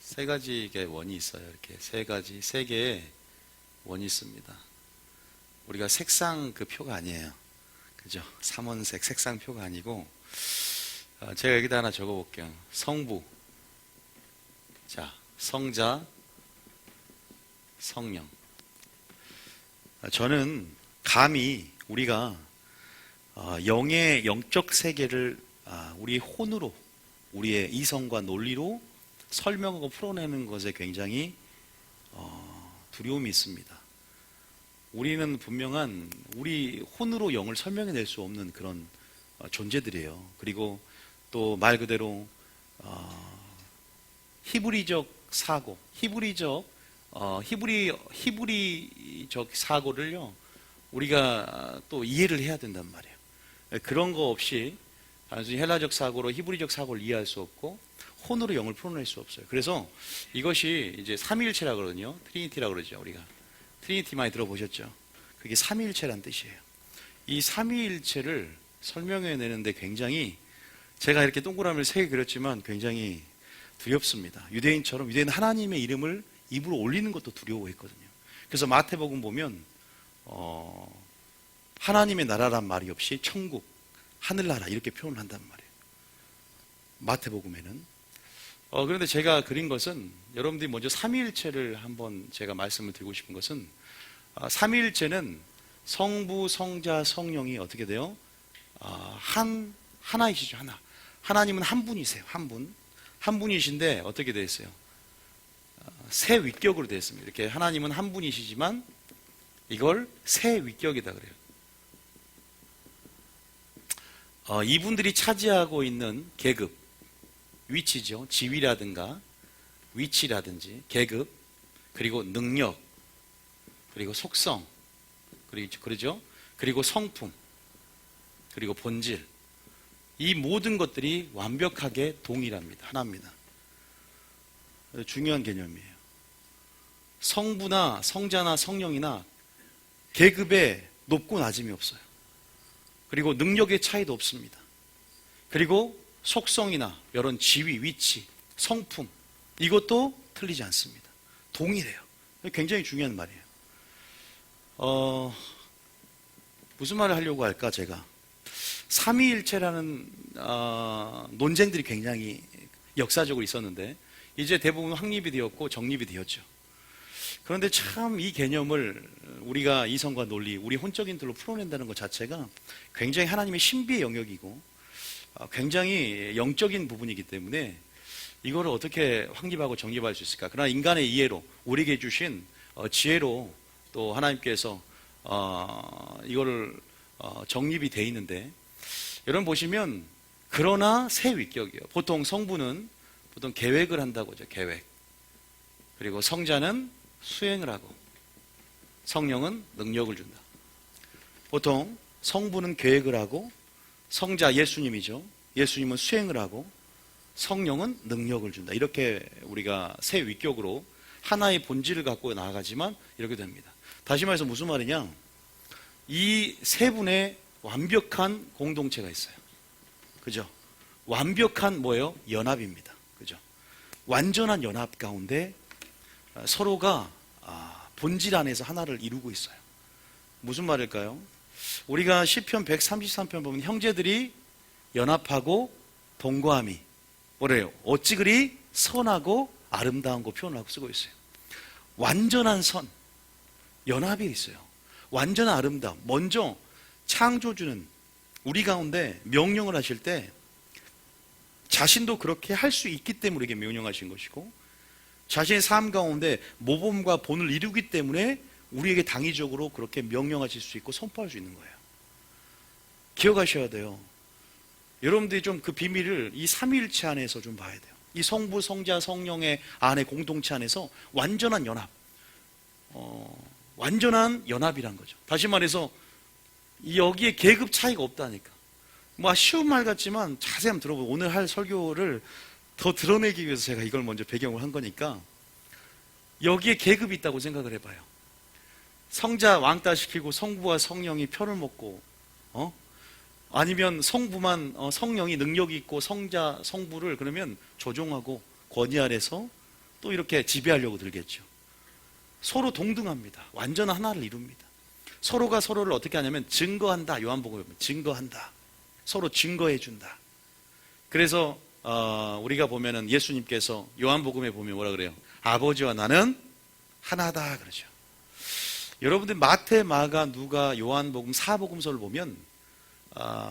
세 가지의 원이 있어요. 이렇게 세 개의 원이 있습니다. 우리가 색상 그 표가 아니에요. 그죠? 삼원색 색상 표가 아니고, 제가 여기다 하나 적어 볼게요. 성부. 자, 성자, 성령. 저는 감히 우리가 영의 영적 세계를 우리 혼으로, 우리의 이성과 논리로 설명하고 풀어내는 것에 굉장히 두려움이 있습니다. 우리는 분명한 우리 혼으로 영을 설명해낼 수 없는 그런 존재들이에요. 그리고 또 말 그대로 히브리적 사고, 히브리적 사고를요 우리가 또 이해를 해야 된단 말이에요. 그런 거 없이 단순히 헬라적 사고로 히브리적 사고를 이해할 수 없고 혼으로 영을 풀어낼 수 없어요. 그래서 이것이 이제 삼위일체라 그러거든요. 트리니티라 그러죠. 우리가 트리니티 많이 들어보셨죠? 그게 삼위일체란 뜻이에요. 이 삼위일체를 설명해내는데 굉장히, 제가 이렇게 동그라미를 3개 그렸지만 굉장히 두렵습니다. 유대인처럼, 유대인 하나님의 이름을 입으로 올리는 것도 두려워했거든요. 그래서 마태복음 보면 하나님의 나라란 말이 없이 천국, 하늘나라 이렇게 표현을 한단 말이에요. 마태복음에는. 그런데 제가 그린 것은, 여러분들이 먼저 삼위일체를 한번 제가 말씀을 드리고 싶은 것은, 삼위일체는 성부, 성자, 성령이 어떻게 돼요? 하나이시죠. 하나. 하나님은 한 분이세요. 한 분. 한 분이신데 어떻게 되어 있어요? 세 위격으로 되어 있습니다. 이렇게 하나님은 한 분이시지만 이걸 세 위격이다 그래요. 이분들이 차지하고 있는 계급, 위치죠. 지위라든가 위치라든지 계급, 그리고 능력, 그리고 속성, 그러죠. 그리고 성품, 그리고 본질, 이 모든 것들이 완벽하게 동일합니다. 하나입니다. 중요한 개념이에요. 성부나 성자나 성령이나 계급에 높고 낮음이 없어요. 그리고 능력의 차이도 없습니다. 그리고 속성이나 이런 지위, 위치, 성품, 이것도 틀리지 않습니다. 동일해요. 굉장히 중요한 말이에요. 무슨 말을 하려고 할까, 제가. 삼위일체라는 논쟁들이 굉장히 역사적으로 있었는데 이제 대부분 확립이 되었고 정립이 되었죠. 그런데 참 이 개념을 우리가 이성과 논리, 우리 혼적인 들로 풀어낸다는 것 자체가 굉장히 하나님의 신비의 영역이고 굉장히 영적인 부분이기 때문에 이거를 어떻게 확립하고 정립할 수 있을까? 그러나 인간의 이해로, 우리에게 주신 지혜로 또 하나님께서 이거를 정립이 돼 있는데, 여러분 보시면 그러나 세 위격이에요. 보통 성부는 보통 계획을 한다고 하죠. 계획. 그리고 성자는 수행을 하고 성령은 능력을 준다. 보통 성부는 계획을 하고, 성자 예수님이죠. 예수님은 수행을 하고 성령은 능력을 준다. 이렇게 우리가 세 위격으로 하나의 본질을 갖고 나아가지만 이렇게 됩니다. 다시 말해서 무슨 말이냐, 이 세 분의 완벽한 공동체가 있어요. 그죠? 완벽한 뭐예요? 연합입니다. 그죠? 완전한 연합 가운데 서로가 본질 안에서 하나를 이루고 있어요. 무슨 말일까요? 우리가 시편 133편 보면 형제들이 연합하고 동거함이 뭐래요? 어찌 그리 선하고 아름다운 거 표현하고 쓰고 있어요. 완전한 선, 연합이 있어요. 완전한 아름다움. 먼저 창조주는 우리 가운데 명령을 하실 때 자신도 그렇게 할 수 있기 때문에 우리에게 명령하신 것이고, 자신의 삶 가운데 모범과 본을 이루기 때문에 우리에게 당위적으로 그렇게 명령하실 수 있고 선포할 수 있는 거예요. 기억하셔야 돼요. 여러분들이 좀 그 비밀을 이 삼위일체 안에서 좀 봐야 돼요. 이 성부, 성자, 성령의 안에 공동체 안에서 완전한 연합, 완전한 연합이란 거죠. 다시 말해서 여기에 계급 차이가 없다니까. 뭐 쉬운 말 같지만 자세히 한번 들어보고, 오늘 할 설교를 더 드러내기 위해서 제가 이걸 먼저 배경을 한 거니까, 여기에 계급이 있다고 생각을 해봐요. 성자 왕따 시키고 성부와 성령이 편을 먹고, 아니면 성부만 성령이 능력이 있고 성자 성부를 그러면 조종하고 권위 아래서 또 이렇게 지배하려고 들겠죠. 서로 동등합니다. 완전한 하나를 이룹니다. 서로가 서로를 어떻게 하냐면 증거한다. 요한복음에 보면 증거한다. 서로 증거해준다. 그래서 우리가 보면은 예수님께서 요한복음에 보면 뭐라 그래요? 아버지와 나는 하나다 그러죠. 여러분들 마태, 마가, 누가, 요한복음, 사복음서를 보면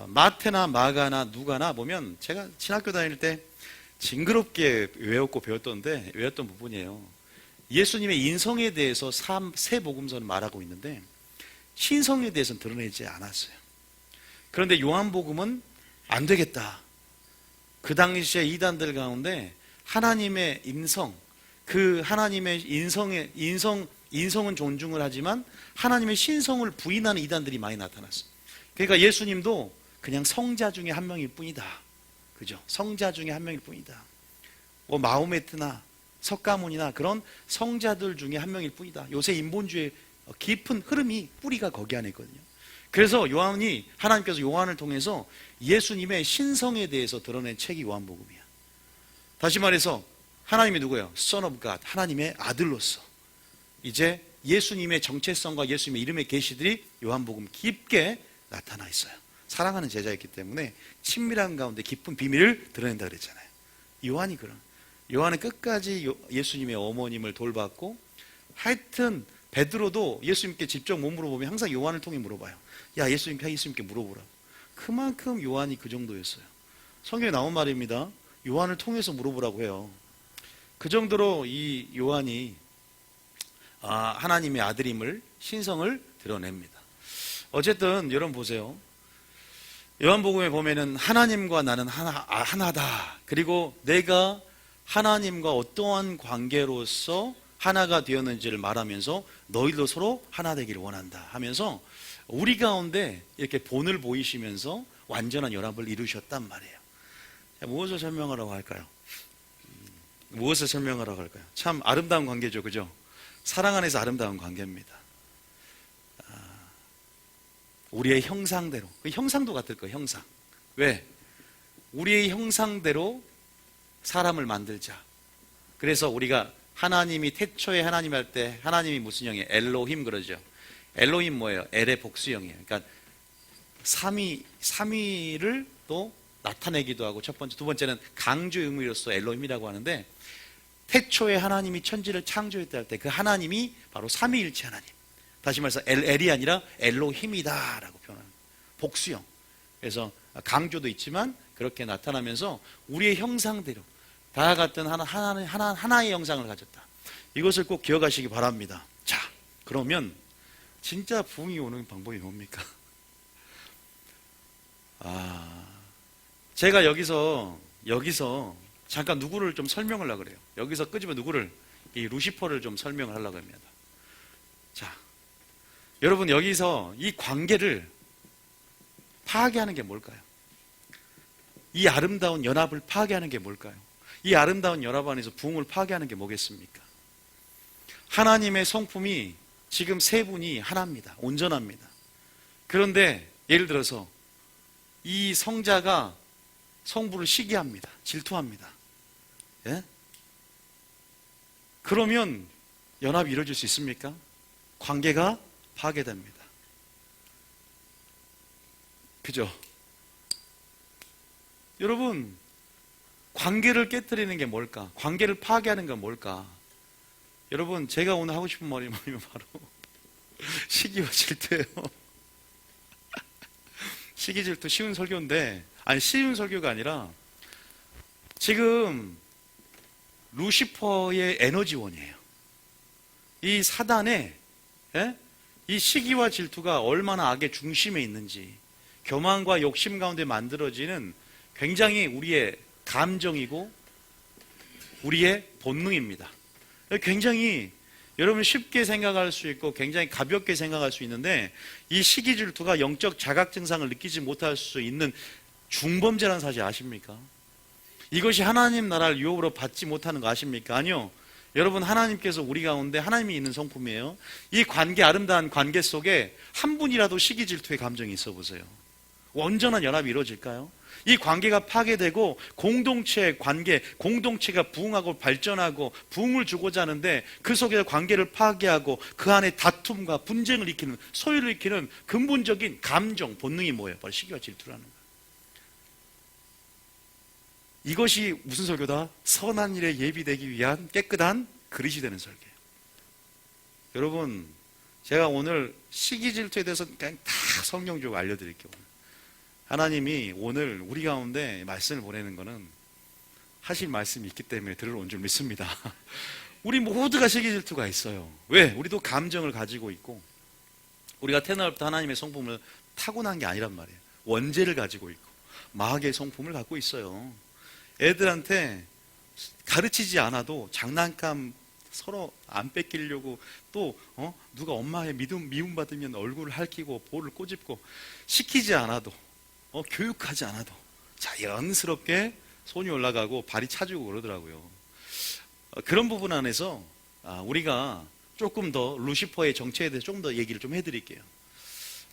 마태나 마가나 누가나 보면 제가 신학교 다닐 때 징그럽게 외웠고 외웠던 부분이에요. 예수님의 인성에 대해서 세 복음서는 말하고 있는데 신성에 대해서는 드러내지 않았어요. 그런데 요한복음은 안 되겠다. 그 당시에 이단들 가운데 하나님의 인성, 그 하나님의 인성은 존중을 하지만 하나님의 신성을 부인하는 이단들이 많이 나타났어요. 그러니까 예수님도 그냥 성자 중에 한 명일 뿐이다. 그죠? 성자 중에 한 명일 뿐이다. 뭐 마호메트나 석가모니나 그런 성자들 중에 한 명일 뿐이다. 요새 인본주의 깊은 흐름이 뿌리가 거기 안에 있거든요. 그래서 하나님께서 요한을 통해서 예수님의 신성에 대해서 드러낸 책이 요한복음이야. 다시 말해서 하나님이 누구예요? Son of God, 하나님의 아들로서 이제 예수님의 정체성과 예수님의 이름의 계시들이 요한복음 깊게 나타나 있어요. 사랑하는 제자였기 때문에 친밀한 가운데 깊은 비밀을 드러낸다 그랬잖아요. 요한은 끝까지 예수님의 어머님을 돌봤고, 하여튼 베드로도 예수님께 직접 못 물어보면 항상 요한을 통해 물어봐요. 야, 예수님께 물어보라. 그만큼 요한이 그 정도였어요. 성경에 나온 말입니다. 요한을 통해서 물어보라고 해요. 그 정도로 이 요한이 하나님의 아들임을, 신성을 드러냅니다. 어쨌든 여러분 보세요. 요한복음에 보면은 하나님과 나는 하나다. 그리고 내가 하나님과 어떠한 관계로서 하나가 되었는지를 말하면서 너희도 서로 하나 되기를 원한다 하면서 우리 가운데 이렇게 본을 보이시면서 완전한 연합을 이루셨단 말이에요. 무엇을 설명하라고 할까요? 참 아름다운 관계죠, 그죠? 사랑 안에서 아름다운 관계입니다. 우리의 형상대로, 그 형상도 같을 거예요. 형상. 왜? 우리의 형상대로 사람을 만들자. 그래서 우리가 하나님이 태초에 하나님 할 때 하나님이 무슨 형이에요? 엘로힘 그러죠. 엘로힘 뭐예요? 엘의 복수형이에요. 그러니까 삼위를 또 나타내기도 하고, 첫 번째, 두 번째는 강조 의미로서 엘로힘이라고 하는데, 태초에 하나님이 천지를 창조했다 할 때 그 하나님이 바로 삼위일체 하나님. 다시 말해서 엘이 아니라 엘로힘이다 라고 표현합니다. 복수형. 그래서 강조도 있지만 그렇게 나타나면서 우리의 형상대로 다 같은 하나의 형상을 가졌다. 이것을 꼭 기억하시기 바랍니다. 자, 그러면 진짜 부흥이 오는 방법이 뭡니까? 제가 여기서 잠깐 누구를 좀 설명을 하려고 그래요. 여기서 끄집어 누구를? 이 루시퍼를 좀 설명을 하려고 합니다. 자, 여러분 여기서 이 관계를 파괴하는 게 뭘까요? 이 아름다운 연합을 파괴하는 게 뭘까요? 이 아름다운 연합 안에서 부흥을 파괴하는 게 뭐겠습니까? 하나님의 성품이 지금 세 분이 하나입니다. 온전합니다. 그런데 예를 들어서 이 성자가 성부를 시기합니다. 질투합니다. 예? 그러면 연합이 이루어질 수 있습니까? 관계가 파괴됩니다. 그죠? 여러분, 관계를 깨뜨리는 게 뭘까? 관계를 파괴하는 건 뭘까? 여러분, 제가 오늘 하고 싶은 말이 뭐냐면 바로 시기와 질투예요. 시기 질투 쉬운 설교인데, 아니 쉬운 설교가 아니라 지금 루시퍼의 에너지원이에요. 이 사단의 이 시기와 질투가 얼마나 악의 중심에 있는지, 교만과 욕심 가운데 만들어지는 굉장히 우리의 감정이고 우리의 본능입니다. 굉장히 여러분 쉽게 생각할 수 있고 굉장히 가볍게 생각할 수 있는데, 이 시기 질투가 영적 자각 증상을 느끼지 못할 수 있는 중범죄라는 사실 아십니까? 이것이 하나님 나라를 유업으로 받지 못하는 거 아십니까? 아니요. 여러분, 하나님께서 우리 가운데 하나님이 있는 성품이에요. 이 관계, 아름다운 관계 속에 한 분이라도 시기 질투의 감정이 있어 보세요. 온전한 연합이 이루어질까요? 이 관계가 파괴되고 공동체의 관계, 공동체가 부흥하고 발전하고 부흥을 주고자 하는데 그 속에서 관계를 파괴하고 그 안에 다툼과 분쟁을 일으키는, 소유를 일으키는 근본적인 감정, 본능이 뭐예요? 바로 시기와 질투라는 거예요. 이것이 무슨 설교다? 선한 일에 예비되기 위한 깨끗한 그릇이 되는 설교예요. 여러분, 제가 오늘 시기 질투에 대해서 그냥 다 성경적으로 알려드릴게요. 하나님이 오늘 우리 가운데 말씀을 보내는 것은 하실 말씀이 있기 때문에 들으러 온 줄 믿습니다. 우리 모두가 시기 질투가 있어요. 왜? 우리도 감정을 가지고 있고, 우리가 태어날부터 하나님의 성품을 타고난 게 아니란 말이에요. 원죄를 가지고 있고 마귀의 성품을 갖고 있어요. 애들한테 가르치지 않아도 장난감 서로 안 뺏기려고, 또 누가 엄마의 미움받으면 얼굴을 핥히고 볼을 꼬집고, 시키지 않아도 교육하지 않아도 자연스럽게 손이 올라가고 발이 차지고 그러더라고요. 그런 부분 안에서 우리가 조금 더 루시퍼의 정체에 대해서 좀 더 얘기를 좀 해드릴게요.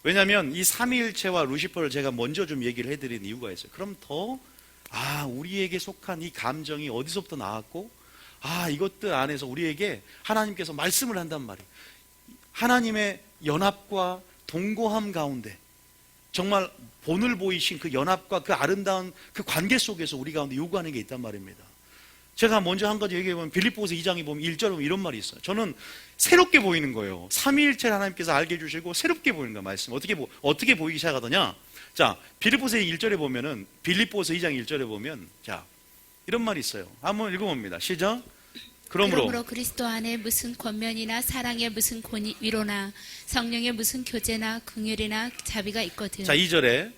왜냐하면 이 삼위일체와 루시퍼를 제가 먼저 좀 얘기를 해드린 이유가 있어요. 그럼 더 우리에게 속한 이 감정이 어디서부터 나왔고, 이것들 안에서 우리에게 하나님께서 말씀을 한단 말이에요. 하나님의 연합과 동거함 가운데 정말 본을 보이신 그 연합과 그 아름다운 그 관계 속에서 우리 가운데 요구하는 게 있단 말입니다. 제가 먼저 한 가지 얘기해보면 빌립보서 2장에 보면 1절에 보면 이런 말이 있어요. 저는 새롭게 보이는 거예요. 삼위일체를 하나님께서 알게 해주시고 새롭게 보이는 거예요. 말씀 어떻게 보이기 시작하더냐. 자, 빌립보서 1절에 보면은, 빌립보서 2장 1절에 보면, 자, 이런 말이 있어요. 한번 읽어봅니다. 시작. 그러므로 그리스도 안에 무슨 권면이나 사랑의 무슨 위로나 성령의 무슨 교제나 긍휼이나 자비가 있거든. 자, 2절에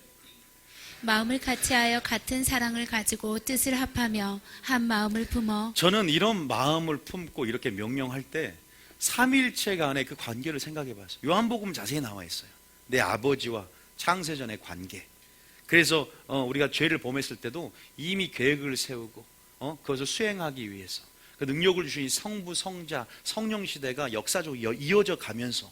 마음을 같이하여 같은 사랑을 가지고 뜻을 합하며 한 마음을 품어. 저는 이런 마음을 품고 이렇게 명령할 때 삼위일체 간의 그 관계를 생각해 봤어요. 요한복음 자세히 나와 있어요. 내 아버지와 창세전의 관계. 그래서 우리가 죄를 범했을 때도 이미 계획을 세우고 그것을 수행하기 위해서 그 능력을 주신 성부, 성자, 성령 시대가 역사적으로 이어져 가면서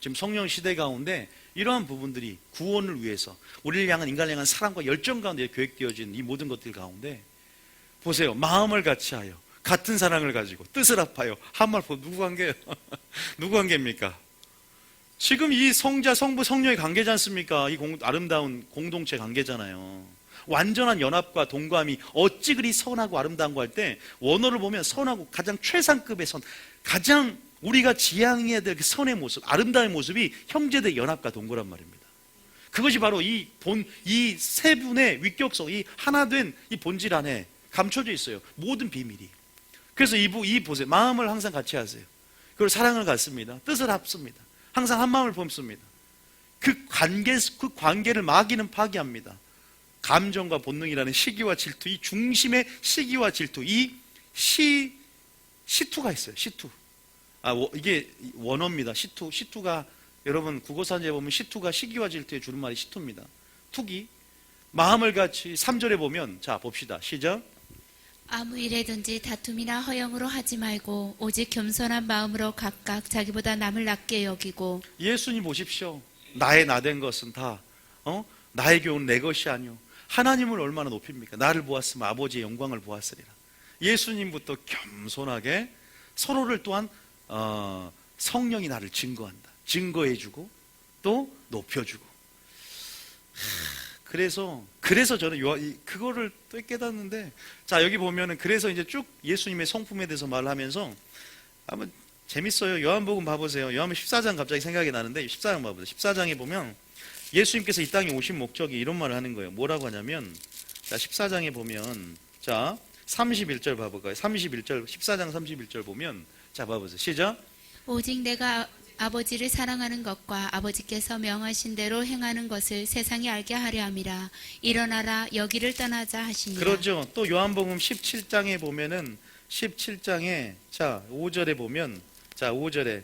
지금 성령 시대 가운데 이러한 부분들이 구원을 위해서 우리를 향한, 인간을 향한 사랑과 열정 가운데 계획되어진 이 모든 것들 가운데 보세요. 마음을 같이하여 같은 사랑을 가지고 뜻을 합하여. 한말 누구 관계예요? 누구 관계입니까? 지금 이 성자, 성부, 성령의 관계지 않습니까? 이 아름다운 공동체 관계잖아요. 완전한 연합과 동감이 어찌 그리 선하고 아름다운고 할 때 원어를 보면 선하고 가장 최상급의 선, 가장 우리가 지향해야 될 그 선의 모습, 아름다운 모습이 형제들의 연합과 동거란 말입니다. 그것이 바로 이 세 분의 위격성, 이 하나 된 이 본질 안에 감춰져 있어요. 모든 비밀이. 그래서 이 보세요. 마음을 항상 같이 하세요. 그리고 사랑을 갖습니다. 뜻을 합습니다. 항상 한 마음을 품습니다. 그 관계를 마귀는 파괴합니다. 감정과 본능이라는 시기와 질투, 이 중심의 시기와 질투, 이 시투가 있어요. 시투. 이게 원어입니다. 시투가 여러분 국어사전에 보면 시투가 시기와 질투의 줄임말이 시투입니다. 투기. 마음을 같이 3절에 보면, 자 봅시다. 시작. 아무 일에든지 다툼이나 허영으로 하지 말고 오직 겸손한 마음으로 각각 자기보다 남을 낮게 여기고. 예수님 보십시오. 나의 나된 것은 다 나의 교훈은 내 것이 아니오. 하나님을 얼마나 높입니까? 나를 보았으면 아버지의 영광을 보았으리라. 예수님부터 겸손하게 서로를 또한 성령이 나를 증거한다. 증거해주고 또 높여주고. 그래서 저는 그거를 또 깨닫는데, 자 여기 보면은 그래서 이제 쭉 예수님의 성품에 대해서 말을 하면서 한번 재밌어요. 요한복음 봐보세요. 요한복음 14장 갑자기 생각이 나는데 14장 봐보세요. 14장에 보면 예수님께서 이 땅에 오신 목적이 이런 말을 하는 거예요. 뭐라고 하냐면, 자 14장에 보면, 자 31절 봐볼까요? 31절, 14장 31절 보면, 자 봐보세요. 시작. 오직 내가 아버지를 사랑하는 것과 아버지께서 명하신 대로 행하는 것을 세상이 알게 하려 함이라. 일어나라, 여기를 떠나자 하시니라. 그렇죠. 또 요한복음 17장에 보면은 17장에 자 5절에 보면, 자 5절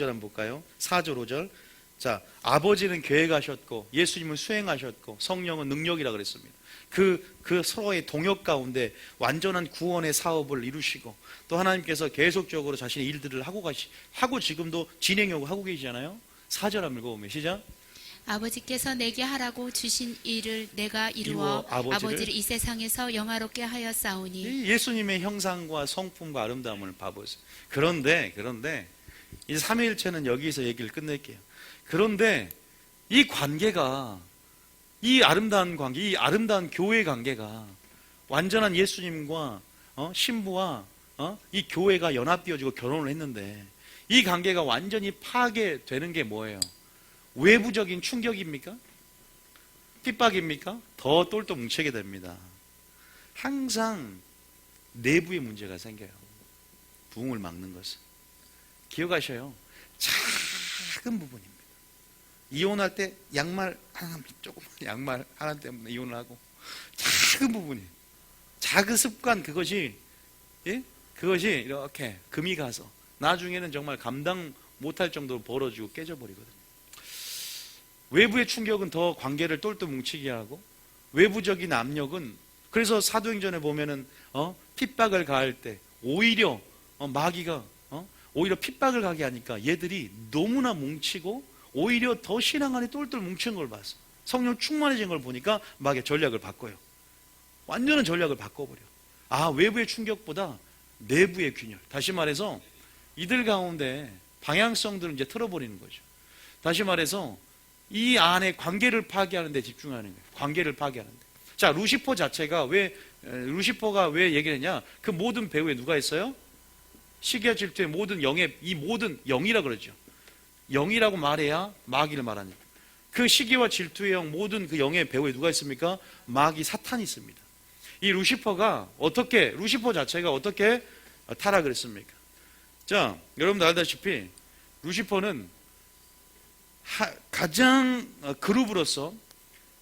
한번 볼까요? 4절 5절. 자 아버지는 계획하셨고 예수님은 수행하셨고 성령은 능력이라 그랬습니다. 그 서로의 동역 가운데 완전한 구원의 사업을 이루시고, 또 하나님께서 계속적으로 자신의 일들을 하고 지금도 진행하고 하고 계시잖아요. 4절 한번 읽어보면 시작. 아버지께서 내게 하라고 주신 일을 내가 이루어 이루어 아버지를 아버지를 이 세상에서 영화롭게 하였사오니 이 예수님의 형상과 성품과 아름다움을 봐보세요. 그런데 이제 삼위일체는 여기서 얘기를 끝낼게요. 그런데 이 관계가, 이 아름다운 관계, 이 아름다운 교회 관계가 완전한 예수님과 신부와 이 교회가 연합되어지고 결혼을 했는데 이 관계가 완전히 파괴되는 게 뭐예요? 외부적인 충격입니까? 핍박입니까? 더 똘똘 뭉치게 됩니다. 항상 내부의 문제가 생겨요. 부흥을 막는 것은. 기억하셔요. 작은 부분입니다. 이혼할 때 양말 하나, 조그만 양말 하나 때문에 이혼을 하고, 작은 부분이, 작은 습관, 그것이 이렇게 금이 가서 나중에는 정말 감당 못할 정도로 벌어지고 깨져버리거든요. 외부의 충격은 더 관계를 똘똘 뭉치게 하고, 외부적인 압력은, 그래서 사도행전에 보면은 핍박을 가할 때 오히려 마귀가 오히려 핍박을 가게 하니까 얘들이 너무나 뭉치고 오히려 더 신앙 안에 똘똘 뭉치는 걸 봤어. 성령 충만해진 걸 보니까 마귀의 전략을 바꿔요. 완전한 전략을 바꿔버려. 외부의 충격보다 내부의 균열. 다시 말해서 이들 가운데 방향성들을 이제 틀어버리는 거죠. 다시 말해서 이 안에 관계를 파괴하는 데 집중하는 거예요. 관계를 파괴하는 데. 자, 루시퍼가 왜 얘기를 했냐? 그 모든 배후에 누가 있어요? 시기와 질투의 모든 영의, 이 모든 영이라 그러죠. 영이라고 말해야 마귀를 말하는. 그 시기와 질투의 영, 모든 그 영의 배후에 누가 있습니까? 마귀 사탄이 있습니다. 이 루시퍼 자체가 어떻게 타락을 했습니까? 자, 여러분들 알다시피 루시퍼는 가장 그룹으로서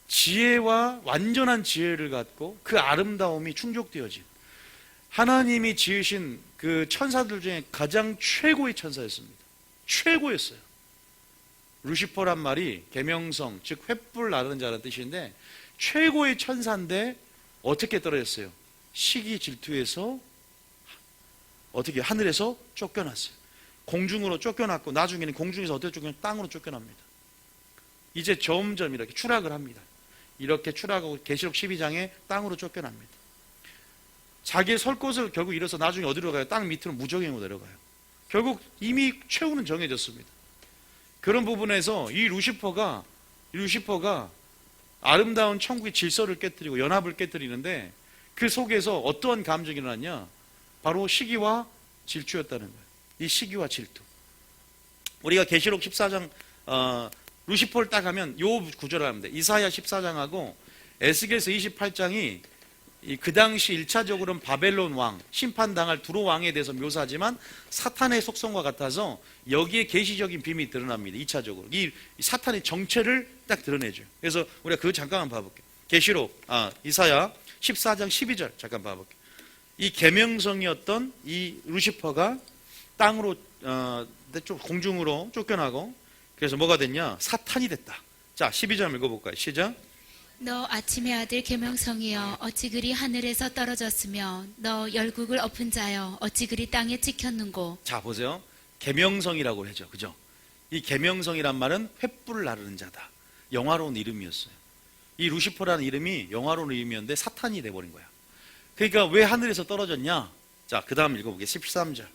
지혜와 완전한 지혜를 갖고 그 아름다움이 충족되어진 하나님이 지으신 그 천사들 중에 가장 최고의 천사였습니다. 최고였어요. 루시퍼란 말이 계명성, 즉 횃불 나르는 자라는 뜻인데 최고의 천사인데 어떻게 떨어졌어요? 시기 질투에서 어떻게 하늘에서 쫓겨났어요. 공중으로 쫓겨났고 나중에는 공중에서 어떻게 쫓겨나요? 땅으로 쫓겨납니다. 이제 점점 이렇게 추락을 합니다. 이렇게 추락하고 계시록 12장에 땅으로 쫓겨납니다. 자기의 설 곳을 결국 잃어서 나중에 어디로 가요? 땅 밑으로 무적행으로 내려가요. 결국 이미 최후는 정해졌습니다. 그런 부분에서 이 루시퍼가 아름다운 천국의 질서를 깨뜨리고 연합을 깨뜨리는데 그 속에서 어떠한 감정이 일어났냐? 바로 시기와 질투였다는 거예요. 이 시기와 질투. 우리가 계시록 14장 루시퍼를 딱 하면 요 구절을 하면 돼. 이사야 14장하고 에스겔서 28장이 그 당시 1차적으로는 바벨론 왕, 심판당할 두로 왕에 대해서 묘사하지만 사탄의 속성과 같아서 여기에 계시적인 비밀이 드러납니다. 2차적으로. 이 사탄의 정체를 딱 드러내줘요. 그래서 우리가 그거 잠깐만 봐볼게요. 계시록, 이사야 14장 12절 잠깐 봐볼게요. 이 계명성이었던 이 루시퍼가 땅으로, 공중으로 쫓겨나고 그래서 뭐가 됐냐? 사탄이 됐다. 자, 12절 읽어볼까요? 시작. 너 아침의 아들 계명성이여 어찌 그리 하늘에서 떨어졌으며 너 열국을 엎은 자여 어찌 그리 땅에 찍혔는고. 자, 보세요. 계명성이라고 하죠. 그죠? 이 계명성이란 말은 횃불을 나르는 자다. 영화로운 이름이었어요. 이 루시퍼라는 이름이 영화로운 이름이었는데 사탄이 돼버린 거야. 그러니까 왜 하늘에서 떨어졌냐? 자, 그 다음 읽어보겠습니다. 13절.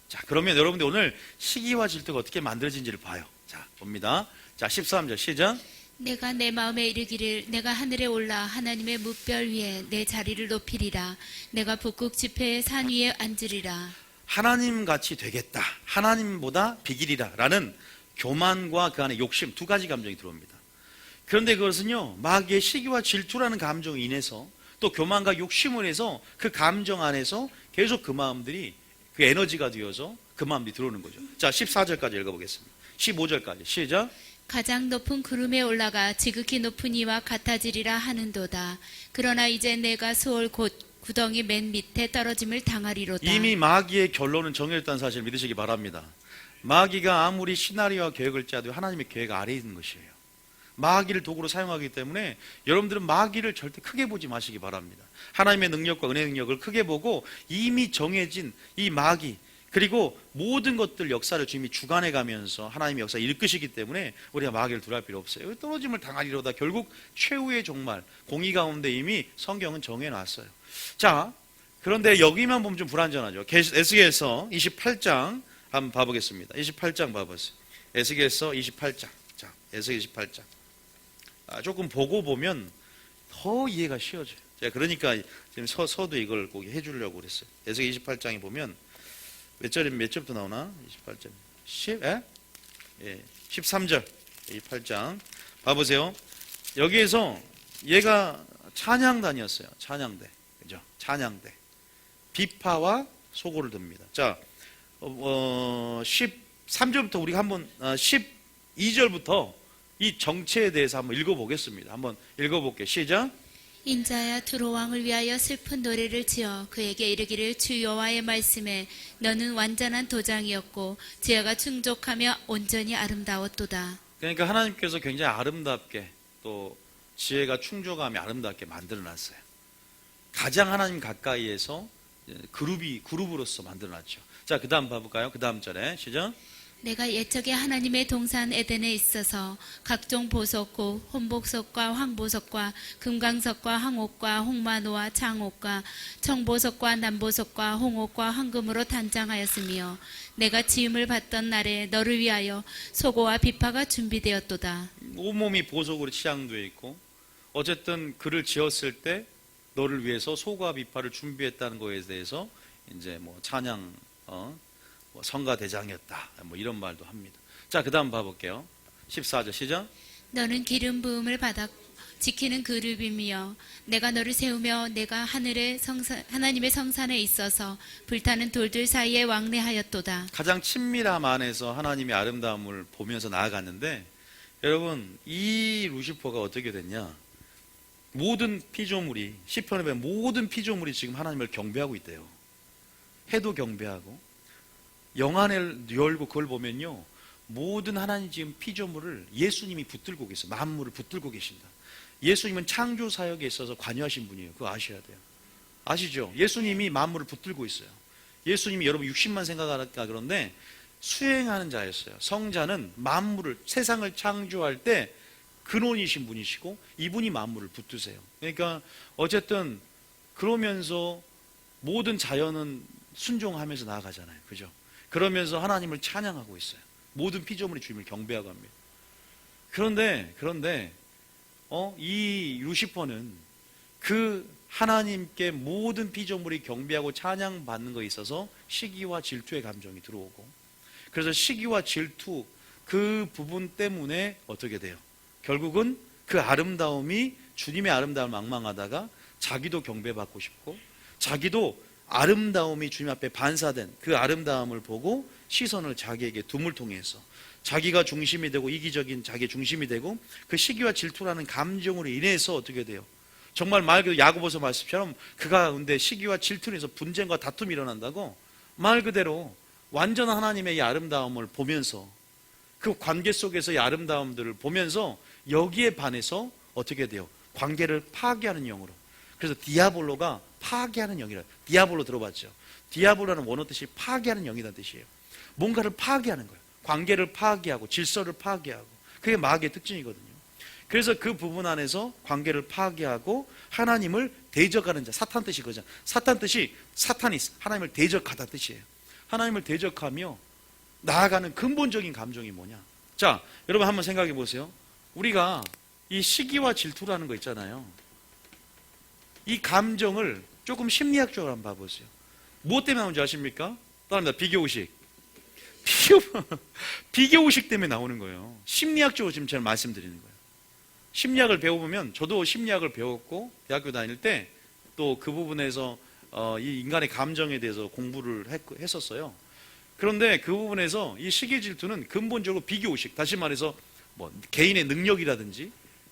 자, 그러면 여러분들 오늘 시기와 질투가 어떻게 만들어진지를 봐요. 자, 봅니다. 자, 13절 시작. 내가 내 마음에 이르기를 내가 하늘에 올라 하나님의 뭇별 위에 내 자리를 높이리라. 내가 북극 지폐의 산 위에 앉으리라. 하나님같이 되겠다. 하나님보다 비기리라 라는 교만과 그 안에 욕심 두 가지 감정이 들어옵니다. 그런데 그것은요, 마귀의 시기와 질투라는 감정으로 인해서 또 교만과 욕심을 해서 그 감정 안에서 계속 그 마음들이 그 에너지가 되어서 그 마음들이 들어오는 거죠. 자, 14절까지 읽어보겠습니다. 15절까지 시작. 가장 높은 구름에 올라가 지극히 높은 이와 같아지리라 하는도다. 그러나 이제 내가 수월 곧 구덩이 맨 밑에 떨어짐을 당하리로다. 이미 마귀의 결론은 정해졌다는 사실을 믿으시기 바랍니다. 마귀가 아무리 시나리오와 계획을 짜도 하나님의 계획 아래에 있는 것이에요. 마귀를 도구로 사용하기 때문에 여러분들은 마귀를 절대 크게 보지 마시기 바랍니다. 하나님의 능력과 은혜의 능력을 크게 보고 이미 정해진 이 마귀, 그리고 모든 것들 역사를 주님이 주관해 가면서 하나님의 역사를 이끄시기 때문에 우리가 마귀를 두려워할 필요 없어요. 떨어짐을 당하리로다. 결국 최후의 종말, 공의 가운데 이미 성경은 정해놨어요. 자, 그런데 여기만 보면 좀 불안전하죠. 에스겔서 28장 한번 봐보겠습니다. 28장 봐보세요. 에스겔서 28장. 자, 에스겔 28장. 조금 보고 보면 더 이해가 쉬워져요. 제가 그러니까 지금 서도 이걸 꼭 해주려고 그랬어요. 에스겔 28장에 보면 몇 절부터 나오나? 28절. 13절. 28장. 봐보세요. 여기에서 얘가 찬양단이었어요. 찬양대. 그죠? 찬양대. 비파와 소고를 듭니다. 자, 13절부터 우리가 한번 12절부터 이 정체에 대해서 한번 읽어보겠습니다. 한번 읽어볼게요. 시작. 인자야 두로 왕을 위하여 슬픈 노래를 지어 그에게 이르기를 주 여호와의 말씀에 너는 완전한 도장이었고 지혜가 충족하며 온전히 아름다웠도다. 그러니까 하나님께서 굉장히 아름답게 또 지혜가 충족하며 아름답게 만들어놨어요. 가장 하나님 가까이에서 그룹으로서 만들어놨죠. 자, 그 다음 봐볼까요? 그 다음 절에 시작. 내가 옛적에 하나님의 동산 에덴에 있어서 각종 보석고 혼복석과 황보석과 금강석과 황옥과 홍마노와 창옥과 청보석과 남보석과 홍옥과 황금으로 단장하였으며 내가 지음을 받던 날에 너를 위하여 소고와 비파가 준비되었도다. 온몸이 보석으로 치장되어 있고 어쨌든 그를 지었을 때 너를 위해서 소고와 비파를 준비했다는 것에 대해서 이제 뭐 찬양 뭐 성가 대장이었다 뭐 이런 말도 합니다. 자, 그 다음 봐볼게요. 14절 시작. 너는 기름 부음을 받아 지키는 그룹이며 내가 너를 세우며 내가 하나님의 성산에 있어서 불타는 돌들 사이에 왕래하였도다. 가장 친밀함 안에서 하나님의 아름다움을 보면서 나아갔는데 여러분 이 루시퍼가 어떻게 됐냐. 모든 피조물이 시편에 보면 모든 피조물이 지금 하나님을 경배하고 있대요. 해도 경배하고 영안을 열고 그걸 보면요 모든 하나님 지금 피조물을 예수님이 붙들고 계세요. 만물을 붙들고 계신다. 예수님은 창조 사역에 있어서 관여하신 분이에요. 그거 아셔야 돼요. 아시죠? 예수님이 만물을 붙들고 있어요. 예수님이 여러분 60만 생각할까 그런데 수행하는 자였어요. 성자는 만물을 세상을 창조할 때 근원이신 분이시고 이분이 만물을 붙드세요. 그러니까 어쨌든 그러면서 모든 자연은 순종하면서 나아가잖아요. 그죠? 그러면서 하나님을 찬양하고 있어요. 모든 피조물이 주님을 경배하고 합니다. 그런데 이 루시퍼는 그 하나님께 모든 피조물이 경배하고 찬양받는 것에 있어서 시기와 질투의 감정이 들어오고 그래서 시기와 질투 그 부분 때문에 어떻게 돼요? 결국은 그 아름다움이 주님의 아름다움을 망망하다가 자기도 경배받고 싶고 자기도 아름다움이 주님 앞에 반사된 그 아름다움을 보고 시선을 자기에게 둠을 통해서 자기가 중심이 되고 이기적인 자기 중심이 되고 그 시기와 질투라는 감정으로 인해서 어떻게 돼요? 정말 말 그대로 야고보서 말씀처럼 그 가운데 시기와 질투로 인해서 분쟁과 다툼이 일어난다고 말 그대로 완전한 하나님의 이 아름다움을 보면서 그 관계 속에서의 아름다움들을 보면서 여기에 반해서 어떻게 돼요? 관계를 파괴하는 영으로. 그래서 디아볼로가 파괴하는 영이라. 디아볼로 들어봤죠? 디아볼로는 원어 뜻이 파괴하는 영이라는 뜻이에요. 뭔가를 파괴하는 거예요. 관계를 파괴하고 질서를 파괴하고 그게 마귀의 특징이거든요. 그래서 그 부분 안에서 관계를 파괴하고 하나님을 대적하는 자, 사탄 뜻이 그거잖아요. 사탄 뜻이 사탄이 하나님을 대적하다 뜻이에요. 하나님을 대적하며 나아가는 근본적인 감정이 뭐냐? 자, 여러분 한번 생각해 보세요. 우리가 이 시기와 질투라는 거 있잖아요. 이 감정을 조금 심리학적으로 한번 봐보세요. 무엇 때문에 나오는지 아십니까? 따라합니다. 비교의식. 비교의식 때문에 나오는 거예요. 심리학적으로 지금 제가 말씀드리는 거예요. 심리학을 배워보면 저도 심리학을 배웠고 대학교 다닐 때 또 그 부분에서 이 인간의 감정에 대해서 공부를 했었어요. 그런데 그 부분에서 이 시기 질투는 근본적으로 비교의식, 다시 말해서 뭐 개인의 능력이라든지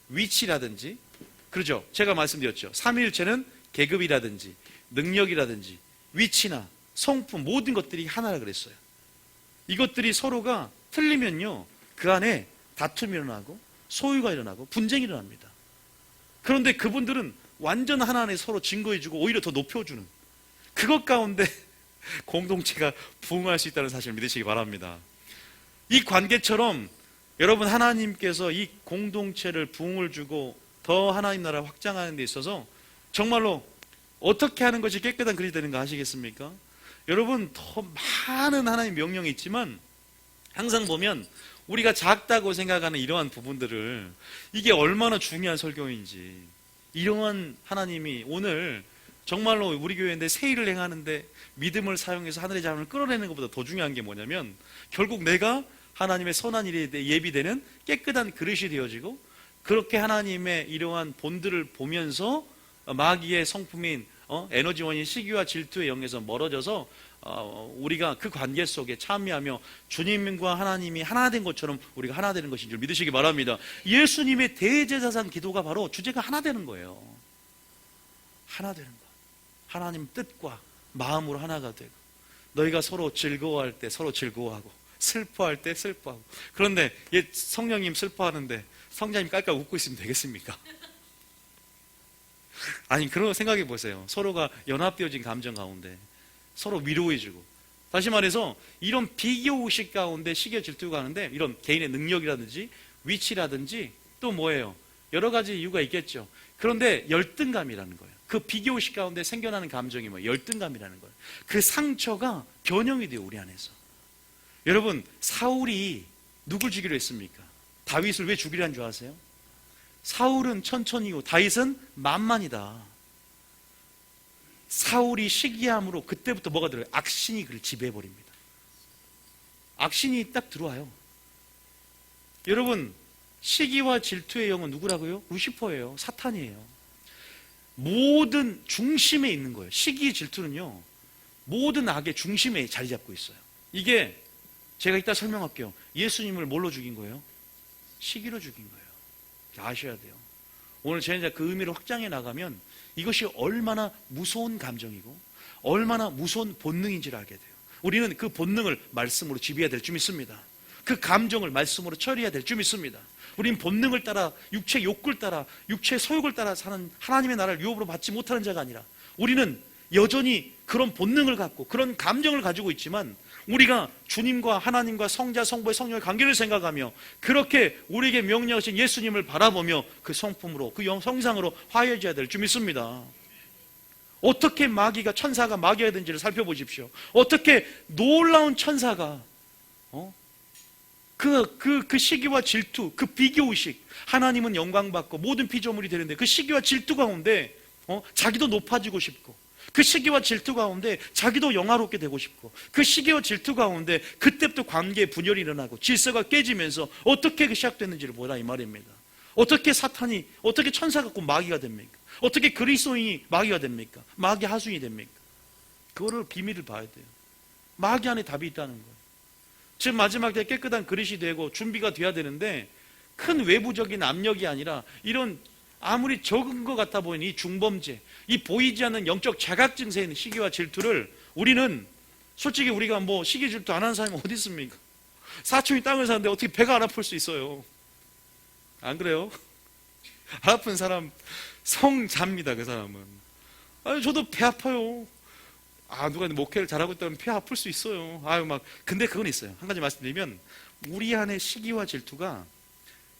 위치라든지 그렇죠. 제가 말씀드렸죠. 삼위일체는 계급이라든지 능력이라든지 위치나 성품 모든 것들이 하나라 그랬어요. 이것들이 서로가 틀리면요 그 안에 다툼이 일어나고 소유가 일어나고 분쟁이 일어납니다. 그런데 그분들은 완전 하나 안에 서로 증거해주고 오히려 더 높여주는 그것 가운데 공동체가 부흥할 수 있다는 사실을 믿으시기 바랍니다. 이 관계처럼 여러분, 하나님께서 이 공동체를 부흥을 주고 더 하나님 나라를 확장하는 데 있어서 정말로 어떻게 하는 것이 깨끗한 그릇이 되는가 아시겠습니까? 여러분, 더 많은 하나님 명령이 있지만 항상 보면 우리가 작다고 생각하는 이러한 부분들을, 이게 얼마나 중요한 설교인지, 이러한 하나님이 오늘 정말로 우리 교회인데 새 일을 행하는데 믿음을 사용해서 하늘의 자원을 끌어내는 것보다 더 중요한 게 뭐냐면, 결국 내가 하나님의 선한 일에 예비되는 깨끗한 그릇이 되어지고, 그렇게 하나님의 이러한 본들을 보면서 마귀의 성품인 에너지원인 시기와 질투의 영에서 멀어져서 우리가 그 관계 속에 참여하며 주님과 하나님이 하나 된 것처럼 우리가 하나 되는 것인 줄 믿으시기 바랍니다. 예수님의 대제사장 기도가 바로 주제가 하나 되는 거예요. 하나 되는 것. 하나님 뜻과 마음으로 하나가 되고, 너희가 서로 즐거워할 때 서로 즐거워하고, 슬퍼할 때 슬퍼하고. 그런데 성령님 슬퍼하는데 성자님 깔깔 웃고 있으면 되겠습니까? 아니, 그런 생각해 보세요. 서로가 연합되어진 감정 가운데 서로 위로해주고, 다시 말해서 이런 비교의식 가운데 시기와 질투가 하는데, 이런 개인의 능력이라든지 위치라든지 또 뭐예요? 여러 가지 이유가 있겠죠. 그런데 열등감이라는 거예요. 그 비교의식 가운데 생겨나는 감정이 뭐예요? 열등감이라는 거예요. 그 상처가 변형이 돼요, 우리 안에서. 여러분, 사울이 누굴 죽이려 했습니까? 다윗을 왜 죽이려 한 줄 아세요? 사울은 천천히고 다윗은 만만이다. 사울이 시기함으로 그때부터 뭐가 들어요? 악신이 그를 지배해버립니다. 악신이 딱 들어와요. 여러분, 시기와 질투의 영은 누구라고요? 루시퍼예요. 사탄이에요. 모든 중심에 있는 거예요. 시기, 질투는요, 모든 악의 중심에 자리 잡고 있어요. 이게 제가 이따 설명할게요. 예수님을 뭘로 죽인 거예요? 시기로 죽인 거예요. 아셔야 돼요. 오늘 제가 그 의미를 확장해 나가면 이것이 얼마나 무서운 감정이고 얼마나 무서운 본능인지를 알게 돼요. 우리는 그 본능을 말씀으로 지배해야 될 줄 믿습니다. 그 감정을 말씀으로 처리해야 될 줄 믿습니다. 우린 본능을 따라, 육체 욕구를 따라, 육체 소욕을 따라 사는 하나님의 나라를 유업으로 받지 못하는 자가 아니라, 우리는 여전히 그런 본능을 갖고 그런 감정을 가지고 있지만, 우리가 주님과 하나님과 성자, 성부의 성령의 관계를 생각하며 그렇게 우리에게 명령하신 예수님을 바라보며 그 성품으로, 그 성상으로 화해해야 될 줄 믿습니다. 어떻게 천사가 마귀가 된지를 살펴보십시오. 어떻게 놀라운 천사가 그 시기와 질투, 그 비교의식, 하나님은 영광받고 모든 피조물이 되는데 그 시기와 질투 가운데 자기도 높아지고 싶고, 그 시기와 질투 가운데 자기도 영화롭게 되고 싶고, 그 시기와 질투 가운데 그때부터 관계에 분열이 일어나고 질서가 깨지면서 어떻게 시작됐는지를 보라 이 말입니다. 어떻게 사탄이, 어떻게 천사가 꼭 마귀가 됩니까? 어떻게 그리스도인이 마귀가 됩니까? 마귀 하수인이 됩니까? 그거를 비밀을 봐야 돼요. 마귀 안에 답이 있다는 거예요. 지금 마지막 때 깨끗한 그릇이 되고 준비가 돼야 되는데, 큰 외부적인 압력이 아니라 이런 아무리 적은 것 같아 보이는 이 중범죄, 이 보이지 않는 영적 자각 증세인 시기와 질투를, 우리는 솔직히 우리가 뭐 시기 질투 안 하는 사람이 어디 있습니까? 사촌이 땅을 사는데 어떻게 배가 안 아플 수 있어요? 안 그래요? 안 아픈 사람 성자입니다. 그 사람은. 아니, 저도 배 아파요. 누가 목회를 잘하고 있다면 배 아플 수 있어요. 근데 그건 있어요. 한 가지 말씀드리면, 우리 안에 시기와 질투가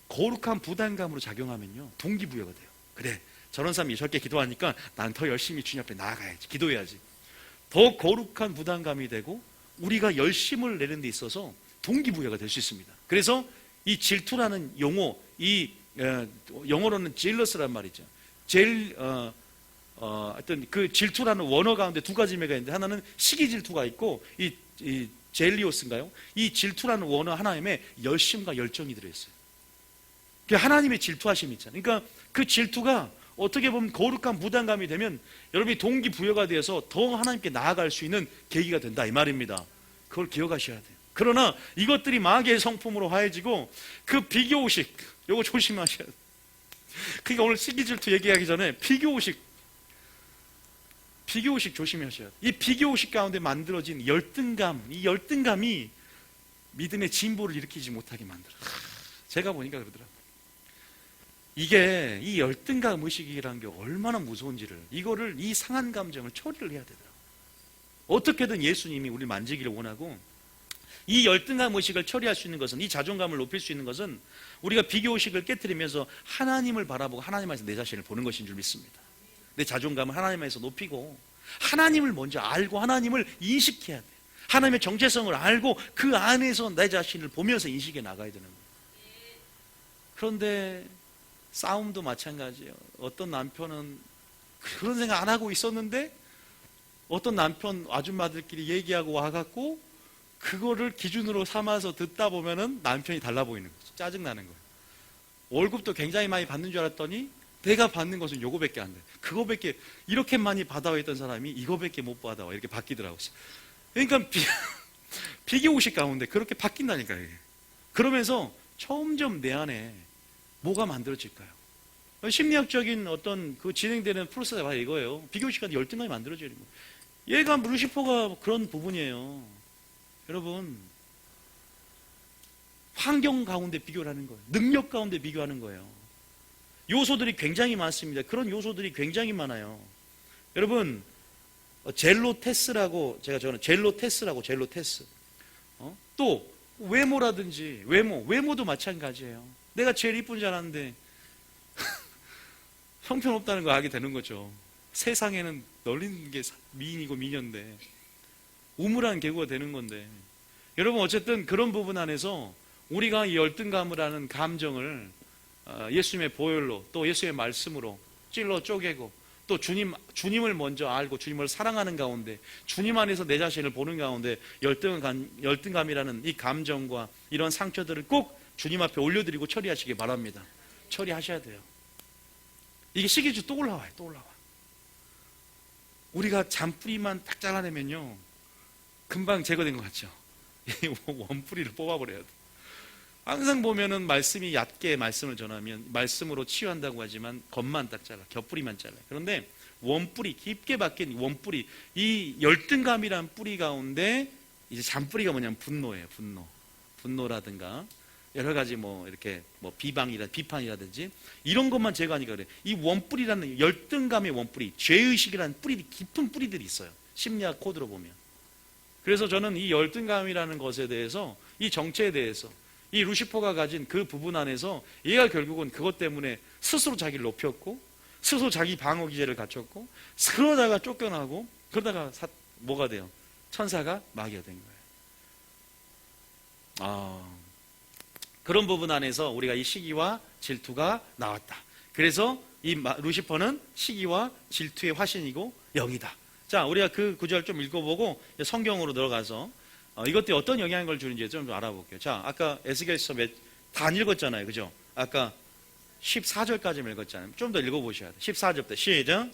거룩한 부담감으로 작용하면요, 동기부여가 돼요. 그래, 저런 사람이 저렇게 기도하니까 난 더 열심히 주님 앞에 나아가야지, 기도해야지. 더 거룩한 부담감이 되고 우리가 열심을 내는 데 있어서 동기부여가 될 수 있습니다. 그래서 이 질투라는 용어, 영어로는 jealous란 말이죠. 하여튼 그 질투라는 원어 가운데 두 가지 의미가 있는데, 하나는 시기 질투가 있고, 이 젤리오스인가요? 이 질투라는 원어 하나님의 열심과 열정이 들어있어요. 하나님의 질투하심이 있잖아요. 그러니까 그 질투가 어떻게 보면 거룩한 부담감이 되면 여러분이 동기부여가 되어서 더 하나님께 나아갈 수 있는 계기가 된다 이 말입니다. 그걸 기억하셔야 돼요. 그러나 이것들이 마귀의 성품으로 화해지고, 그 비교의식, 이거 조심하셔야 돼요. 그러니까 오늘 시기 질투 얘기하기 전에 비교의식 조심하셔야 돼요. 이 비교의식 가운데 만들어진 열등감, 이 열등감이 믿음의 진보를 일으키지 못하게 만들어요. 제가 보니까 그러더라고요. 이게 이 열등감 의식이라는 게 얼마나 무서운지를, 이 상한 감정을 처리를 해야 되더라고요. 어떻게든 예수님이 우리를 만지기를 원하고, 이 열등감 의식을 처리할 수 있는 것은, 이 자존감을 높일 수 있는 것은 우리가 비교의식을 깨트리면서 하나님을 바라보고 하나님 안에서 내 자신을 보는 것인 줄 믿습니다. 내 자존감을 하나님 안에서 높이고 하나님을 먼저 알고 하나님을 인식해야 돼요. 하나님의 정체성을 알고 그 안에서 내 자신을 보면서 인식해 나가야 되는 거예요. 그런데 싸움도 마찬가지예요. 어떤 남편은 그런 생각 안 하고 있었는데 어떤 남편 아줌마들끼리 얘기하고 와갖고 그거를 기준으로 삼아서 듣다 보면은 남편이 달라 보이는 거죠. 짜증나는 거예요. 월급도 굉장히 많이 받는 줄 알았더니 내가 받는 것은 요거밖에 안 돼. 그거밖에, 이렇게 많이 받아와 있던 사람이 이거밖에 못 받아와. 이렇게 바뀌더라고요. 그러니까 비교의식 가운데 그렇게 바뀐다니까요. 그러면서 점점 내 안에 뭐가 만들어질까요? 심리학적인 어떤 그 진행되는 프로세스가 바로 이거예요. 비교의식과 열등감이 만들어지는 거예요. 얘가 루시퍼가 그런 부분이에요. 여러분, 환경 가운데 비교를 하는 거예요. 능력 가운데 비교하는 거예요. 요소들이 굉장히 많습니다. 그런 요소들이 굉장히 많아요. 여러분, 젤로테스라고 제가 저는 젤로테스. 또 외모라든지 외모도 마찬가지예요. 내가 제일 이쁜 줄 알았는데 형편없다는 거 알게 되는 거죠. 세상에는 널린 게 미인이고 미녀인데 우물한 계구가 되는 건데, 여러분 어쨌든 그런 부분 안에서 우리가 이 열등감을 하는 감정을 예수님의 보혈로 또 예수의 말씀으로 찔러 쪼개고 또 주님을 먼저 알고 주님을 사랑하는 가운데 주님 안에서 내 자신을 보는 가운데 열등감이라는 이 감정과 이런 상처들을 꼭 주님 앞에 올려드리고 처리하시기 바랍니다. 처리하셔야 돼요. 이게 시기주 또 올라와요. 또 올라와. 우리가 잔뿌리만 딱 잘라내면요 금방 제거된 것 같죠. 원뿌리를 뽑아버려야 돼. 항상 보면은 말씀이 얕게 말씀을 전하면 말씀으로 치유한다고 하지만 겉만 딱 잘라, 곁뿌리만 잘라. 그런데 원뿌리, 깊게 박힌 원뿌리, 이 열등감이란 뿌리 가운데 이제 잔뿌리가 뭐냐면 분노예요. 분노라든가 여러 가지 이렇게 비판이라든지 이런 것만 제거하니까 그래. 이 원뿌리라는 열등감의 원뿌리, 죄의식이라는 뿌리, 깊은 뿌리들이 있어요. 심리학 코드로 보면. 그래서 저는 이 열등감이라는 것에 대해서, 이 정체에 대해서, 이 루시퍼가 가진 그 부분 안에서 얘가 결국은 그것 때문에 스스로 자기를 높였고 스스로 자기 방어 기제를 갖췄고 그러다가 쫓겨나고 그러다가 뭐가 돼요? 천사가 마귀가 된 거예요. 그런 부분 안에서 우리가 이 시기와 질투가 나왔다. 그래서 이 루시퍼는 시기와 질투의 화신이고 영이다. 자, 우리가 그 구절 좀 읽어보고 성경으로 들어가서 이것들이 어떤 영향을 주는지 좀 알아볼게요. 자, 아까 에스겔서 다 안 읽었잖아요. 그죠? 아까 14절까지 읽었잖아요. 좀 더 읽어보셔야 돼요. 14절부터 시작.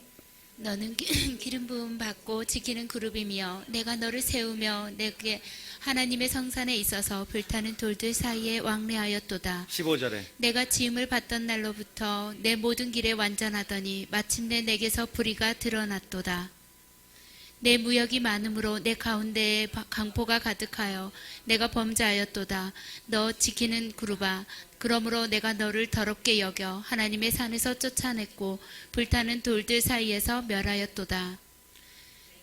너는 기름 부음 받고 지키는 그룹이며 내가 너를 세우며 내게 하나님의 성산에 있어서 불타는 돌들 사이에 왕래하였도다. 15절에 내가 지음을 받던 날로부터 내 모든 길에 완전하더니 마침내 내게서 불의가 드러났도다. 내 무역이 많음으로 내 가운데에 강포가 가득하여 내가 범죄하였도다. 너 지키는 그룹아, 그러므로 내가 너를 더럽게 여겨 하나님의 산에서 쫓아냈고 불타는 돌들 사이에서 멸하였도다.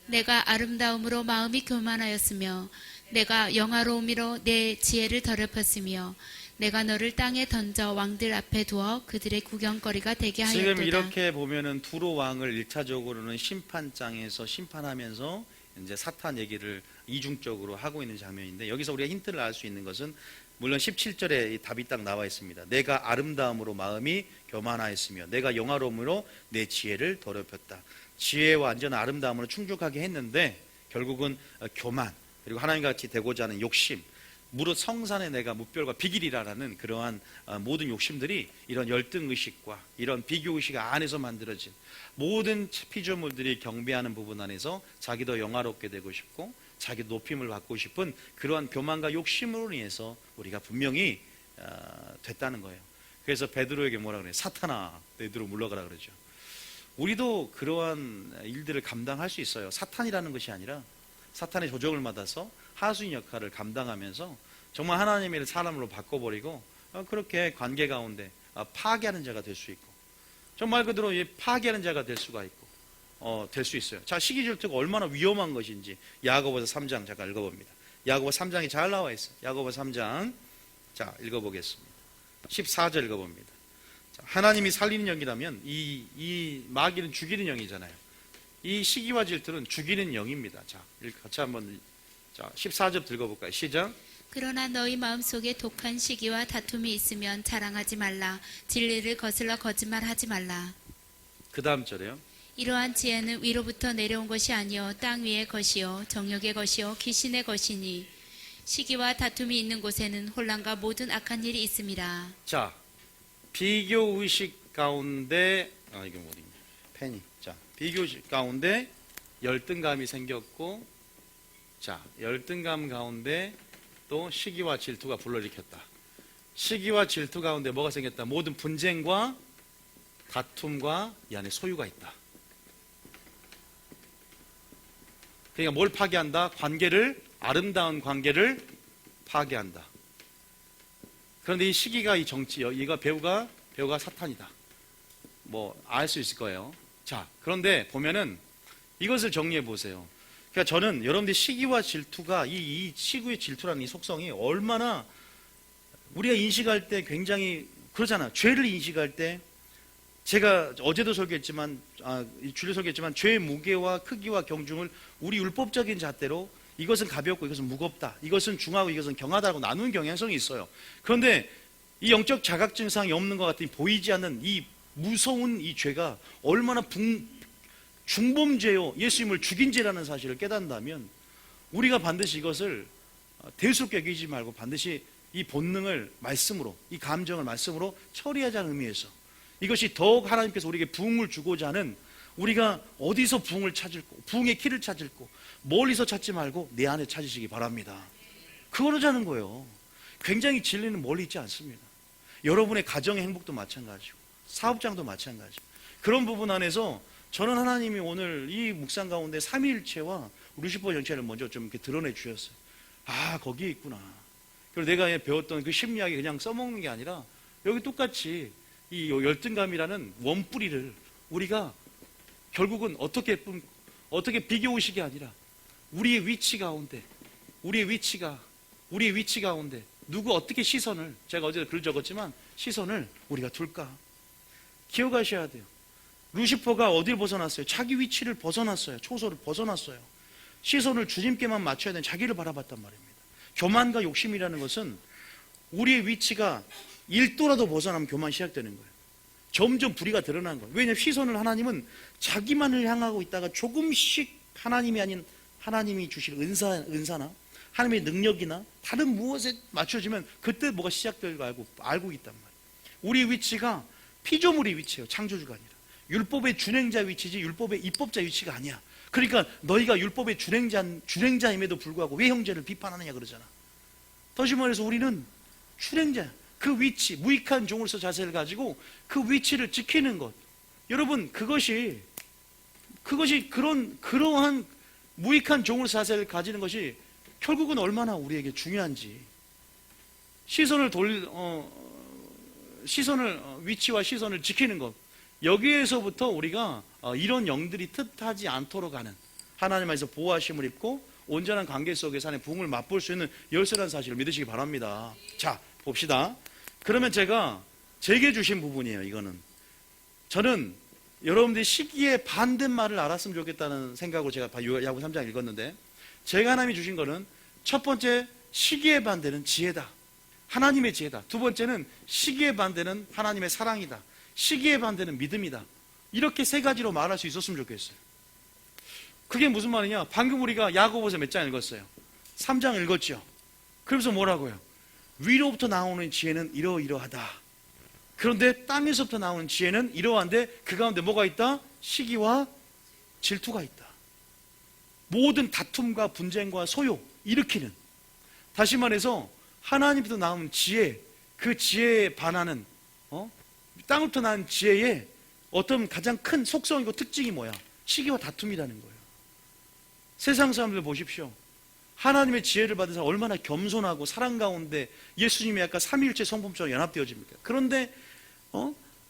내가 아름다움으로 마음이 교만하였으며 내가 영화로움으로 내 지혜를 더럽혔으며 내가 너를 땅에 던져 왕들 앞에 두어 그들의 구경거리가 되게 하였도다. 지금 이렇게 보면은 두로 왕을 1차적으로는 심판장에서 심판하면서 이제 사탄 얘기를 이중적으로 하고 있는 장면인데, 여기서 우리가 힌트를 알 수 있는 것은 물론 17절에 답이 딱 나와 있습니다. 내가 아름다움으로 마음이 교만하였으며 내가 영화로움으로 내 지혜를 더럽혔다. 지혜와 완전한 아름다움으로 충족하게 했는데 결국은 교만, 그리고 하나님과 같이 되고자 하는 욕심, 무릇 성산에 내가 무별과 비길이라는 그러한 모든 욕심들이 이런 열등의식과 이런 비교의식 안에서 만들어진 모든 피조물들이 경배하는 부분 안에서 자기도 영화롭게 되고 싶고 자기 높임을 받고 싶은 그러한 교만과 욕심으로 인해서 우리가 분명히 됐다는 거예요. 그래서 베드로에게 뭐라 그래요? 사탄아, 내 뒤로 물러가라 그러죠. 우리도 그러한 일들을 감당할 수 있어요. 사탄이라는 것이 아니라 사탄의 조정을 받아서 하수인 역할을 감당하면서 정말 하나님의 사람으로 바꿔버리고 그렇게 관계 가운데 파괴하는 자가 될 수 있고, 정말 그대로 파괴하는 자가 될 수가 있고, 될 수 있어요. 자, 시기 질투가 얼마나 위험한 것인지 야고보서 3장 잠깐 읽어봅니다. 야고보서 3장이 잘 나와 있어요. 야고보서 3장 자 읽어보겠습니다. 14절 읽어봅니다. 자, 하나님이 살리는 영이라면 이 마귀는 죽이는 영이잖아요. 이 시기와 질투는 죽이는 영입니다. 자, 같이 한번 자 14절 읽어볼까요? 시작. 그러나 너희 마음속에 독한 시기와 다툼이 있으면 자랑하지 말라. 진리를 거슬러 거짓말하지 말라. 그 다음 절에요. 이러한 지혜는 위로부터 내려온 것이 아니요 땅 위의 것이요 정욕의 것이요 귀신의 것이니 시기와 다툼이 있는 곳에는 혼란과 모든 악한 일이 있습니다. 자, 비교 의식 가운데 이게 뭐니? 펜이. 자, 비교 의식 가운데 열등감이 생겼고, 자, 열등감 가운데 또 시기와 질투가 불러일으켰다. 시기와 질투 가운데 뭐가 생겼다? 모든 분쟁과 다툼과 이 안에 소유가 있다. 그러니까 뭘 파괴한다? 관계를, 아름다운 관계를 파괴한다. 그런데 이 시기가 이 정치, 이거 배우가 사탄이다. 뭐 알 수 있을 거예요. 자, 그런데 보면은 이것을 정리해 보세요. 그러니까 저는 여러분들 시기와 질투가 이 시기의 질투라는 이 속성이 얼마나 우리가 인식할 때 굉장히 그러잖아. 죄를 인식할 때 제가 어제도 설교했지만 주일 설교했지만 죄의 무게와 크기와 경중을 우리 율법적인 잣대로 이것은 가볍고 이것은 무겁다, 이것은 중하고 이것은 경하다고 나누는 경향성이 있어요. 그런데 이 영적 자각 증상이 없는 것 같은 보이지 않는 이 무서운 이 죄가 얼마나 중범죄요, 예수님을 죽인 죄라는 사실을 깨닫는다면 우리가 반드시 이것을 대수롭게 여기지 말고 반드시 이 본능을 말씀으로, 이 감정을 말씀으로 처리하자는 의미에서 이것이 더욱 하나님께서 우리에게 부흥을 주고자 하는, 우리가 어디서 부흥을 찾을고 부흥의 길을 찾을고 멀리서 찾지 말고 내 안에 찾으시기 바랍니다. 그러자는 거예요. 굉장히 진리는 멀리 있지 않습니다. 여러분의 가정의 행복도 마찬가지고 사업장도 마찬가지고 그런 부분 안에서 저는 하나님이 오늘 이 묵상 가운데 삼위일체와 루시퍼 정체를 먼저 좀 이렇게 드러내 주셨어요. 아, 거기에 있구나. 그리고 내가 배웠던 그 심리학이 그냥 써먹는 게 아니라 여기 똑같이 이 열등감이라는 원뿌리를 우리가 결국은 어떻게 비교의식이 아니라 우리의 위치 가운데 누구 어떻게 시선을, 제가 어제 글 적었지만 시선을 우리가 둘까 기억하셔야 돼요. 루시퍼가 어디를 벗어났어요? 자기 위치를 벗어났어요. 초소를 벗어났어요. 시선을 주님께만 맞춰야 되는 자기를 바라봤단 말입니다. 교만과 욕심이라는 것은 우리의 위치가 1도라도 벗어나면 교만 시작되는 거예요. 점점 불의가 드러나는 거예요. 왜냐하면 시선을 하나님은 자기만을 향하고 있다가 조금씩 하나님이 아닌 하나님이 주실 은사나 하나님의 능력이나 다른 무엇에 맞춰지면 그때 뭐가 시작될 거 알고 있단 말이에요. 우리 위치가 피조물의 위치예요. 창조주가 아니라. 율법의 준행자 위치지 율법의 입법자 위치가 아니야. 그러니까 너희가 율법의 준행자임에도 불구하고 왜 형제를 비판하느냐 그러잖아. 다시 말해서 우리는 출행자야. 그 위치, 무익한 종으로서 자세를 가지고 그 위치를 지키는 것. 여러분, 그것이 그러한 무익한 종으로서 자세를 가지는 것이 결국은 얼마나 우리에게 중요한지. 위치와 시선을 지키는 것. 여기에서부터 우리가 이런 영들이 틈타지 않도록 하는 하나님 안에서 보호하심을 입고 온전한 관계 속에서 하나님의 부흥을 맛볼 수 있는 열쇠라는 사실을 믿으시기 바랍니다. 자, 봅시다. 그러면 제게 주신 부분이에요. 이거는 저는 여러분들이 시기의 반대말을 알았으면 좋겠다는 생각으로 제가 야고 3장 읽었는데, 제가 하나님이 주신 거는 첫 번째, 시기의 반대는 지혜다. 하나님의 지혜다. 두 번째는 시기의 반대는 하나님의 사랑이다. 시기의 반대는 믿음이다. 이렇게 세 가지로 말할 수 있었으면 좋겠어요. 그게 무슨 말이냐? 방금 우리가 야고보서 몇 장 읽었어요? 3장 읽었죠. 그러면서 뭐라고요? 위로부터 나오는 지혜는 이러이러하다. 그런데 땅에서부터 나오는 지혜는 이러한데 그 가운데 뭐가 있다? 시기와 질투가 있다. 모든 다툼과 분쟁과 소요 일으키는, 다시 말해서 하나님부터 나오는 지혜, 그 지혜에 반하는 땅부터 나는 지혜의 어떤 가장 큰 속성이고 특징이 뭐야? 시기와 다툼이라는 거예요. 세상 사람들 보십시오. 하나님의 지혜를 받은 사람 얼마나 겸손하고 사랑 가운데 예수님의 약간 삼위일체 성품처럼 연합되어집니까? 그런데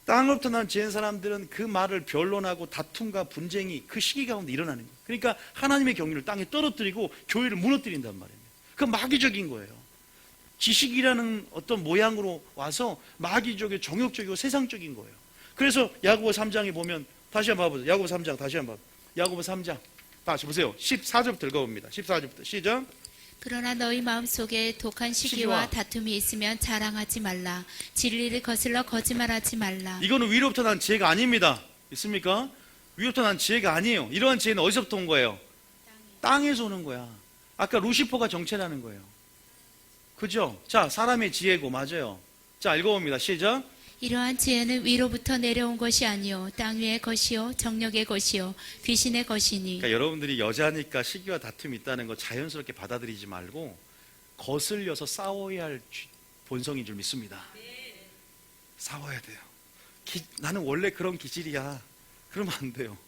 땅으로부터 난 지은 사람들은 그 말을 변론하고 다툼과 분쟁이 그 시기 가운데 일어나는 거예요. 그러니까 하나님의 경륜을 땅에 떨어뜨리고 교회를 무너뜨린단 말입니다. 그 마귀적인 거예요. 지식이라는 어떤 모양으로 와서 마귀적이고 정욕적이고 세상적인 거예요. 그래서 야고보 3장에 보면 다시 한번 봐보세요. 야고보 3장 다시 한번 야고보 3장 다시 보세요. 14절부터 읽어봅니다. 14절부터 시작. 그러나 너희 마음속에 독한 시기와 다툼이 있으면 자랑하지 말라. 진리를 거슬러 거짓말하지 말라. 이거는 위로부터 난 지혜가 아닙니다. 있습니까? 위로부터 난 지혜가 아니에요. 이러한 지혜는 어디서부터 온 거예요? 땅에서 오는 거야. 아까 루시퍼가 정체라는 거예요. 그죠? 자, 사람의 지혜고 맞아요. 자, 읽어봅니다. 시작. 이러한 지혜는 위로부터 내려온 것이 아니요 땅 위의 것이요 정력의 것이요 귀신의 것이니. 그러니까 여러분들이 여자니까 시기와 다툼이 있다는 거 자연스럽게 받아들이지 말고 거슬려서 싸워야 할 본성인 줄 믿습니다. 싸워야 돼요. 나는 원래 그런 기질이야. 그러면 안 돼요.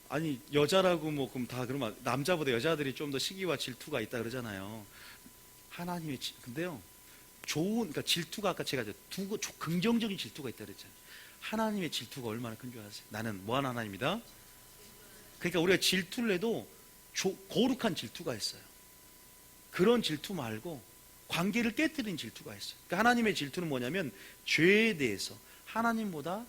아니 여자라고 뭐 그럼 다 그러면 남자보다 여자들이 좀 더 시기와 질투가 있다 그러잖아요. 하나님의 근데요. 그러니까 질투가 아까 제가 긍정적인 질투가 있다 그랬잖아요. 하나님의 질투가 얼마나 큰 줄 아세요? 나는 뭐하는 하나님이다? 그러니까 우리가 질투를 해도 거룩한 질투가 있어요. 그런 질투 말고 관계를 깨뜨리는 질투가 있어요. 그러니까 하나님의 질투는 뭐냐면 죄에 대해서 하나님보다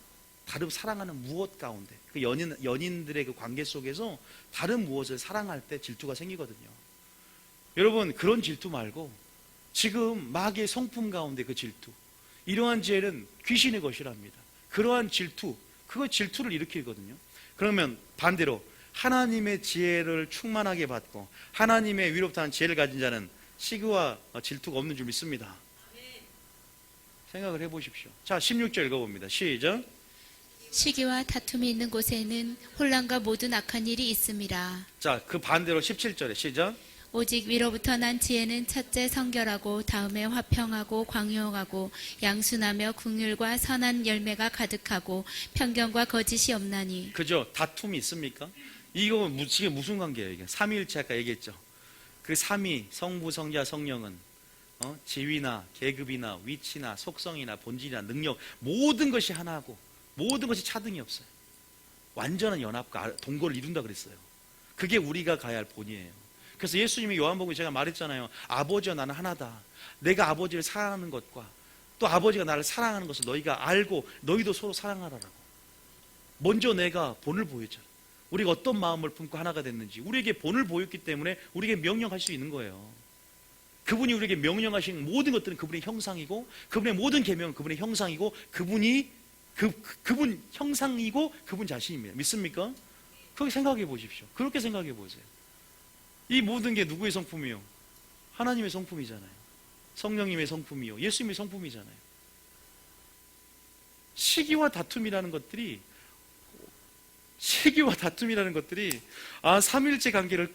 다른 사랑하는 무엇 가운데 그 연인들의 그 관계 속에서 다른 무엇을 사랑할 때 질투가 생기거든요. 여러분 그런 질투 말고 지금 마귀의 성품 가운데 그 질투, 이러한 지혜는 귀신의 것이랍니다. 그러한 질투, 그거 질투를 일으키거든요. 그러면 반대로 하나님의 지혜를 충만하게 받고 하나님의 위로부터 한 지혜를 가진 자는 시기와 질투가 없는 줄 믿습니다. 생각을 해보십시오. 자, 16절 읽어봅니다. 시작. 시기와 다툼이 있는 곳에는 혼란과 모든 악한 일이 있음이라. 자, 그 반대로 17절에 시작. 오직 위로부터 난 지혜는 첫째 성결하고 다음에 화평하고 광용하고 양순하며 긍휼과 선한 열매가 가득하고 편견과 거짓이 없나니. 그죠? 다툼이 있습니까? 이게 무슨 관계예요? 이게 삼위일체 아까 얘기했죠. 그 삼위 성부 성자 성령은 지위나 계급이나 위치나 속성이나 본질이나 능력 모든 것이 하나고 모든 것이 차등이 없어요. 완전한 연합과 동거를 이룬다 그랬어요. 그게 우리가 가야 할 본이에요. 그래서 예수님이 요한복음에 제가 말했잖아요. 아버지와 나는 하나다. 내가 아버지를 사랑하는 것과 또 아버지가 나를 사랑하는 것을 너희가 알고 너희도 서로 사랑하라라고. 먼저 내가 본을 보였잖아요. 우리가 어떤 마음을 품고 하나가 됐는지 우리에게 본을 보였기 때문에 우리에게 명령할 수 있는 거예요. 그분이 우리에게 명령하신 모든 것들은 그분의 형상이고 그분의 모든 계명은 그분의 형상이고 그분 형상이고 그분 자신입니다. 믿습니까? 그렇게 생각해 보십시오. 그렇게 생각해 보세요. 이 모든 게 누구의 성품이요? 하나님의 성품이잖아요. 성령님의 성품이요. 예수님의 성품이잖아요. 시기와 다툼이라는 것들이 삼위일체 관계를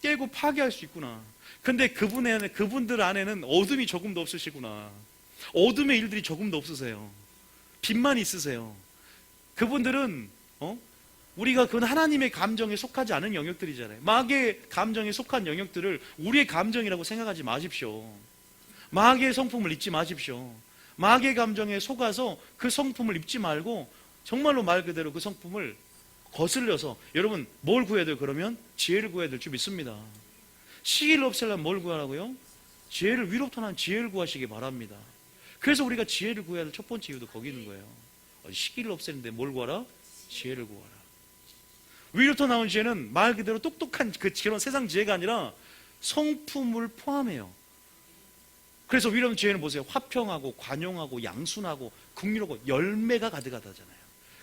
깨고 파괴할 수 있구나. 근데 그분들 안에는 어둠이 조금도 없으시구나. 어둠의 일들이 조금도 없으세요. 빛만 있으세요. 그분들은 우리가 그건 하나님의 감정에 속하지 않은 영역들이잖아요. 마귀의 감정에 속한 영역들을 우리의 감정이라고 생각하지 마십시오. 마귀의 성품을 잊지 마십시오. 마귀의 감정에 속아서 그 성품을 입지 말고 정말로 말 그대로 그 성품을 거슬려서 여러분 뭘 구해야 돼요? 그러면 지혜를 구해야 될 줄 믿습니다. 시기를 없애려면 뭘 구하라고요? 지혜를 위로부터 난 지혜를 구하시기 바랍니다. 그래서 우리가 지혜를 구해야 될 첫 번째 이유도 거기 있는 거예요. 시기를 없애는데 뭘 구하라? 지혜를 구하라. 위로부터 나온 지혜는 말 그대로 똑똑한 그런 세상 지혜가 아니라 성품을 포함해요. 그래서 위로부터 지혜는 보세요. 화평하고 관용하고 양순하고 긍휼하고 열매가 가득하다잖아요.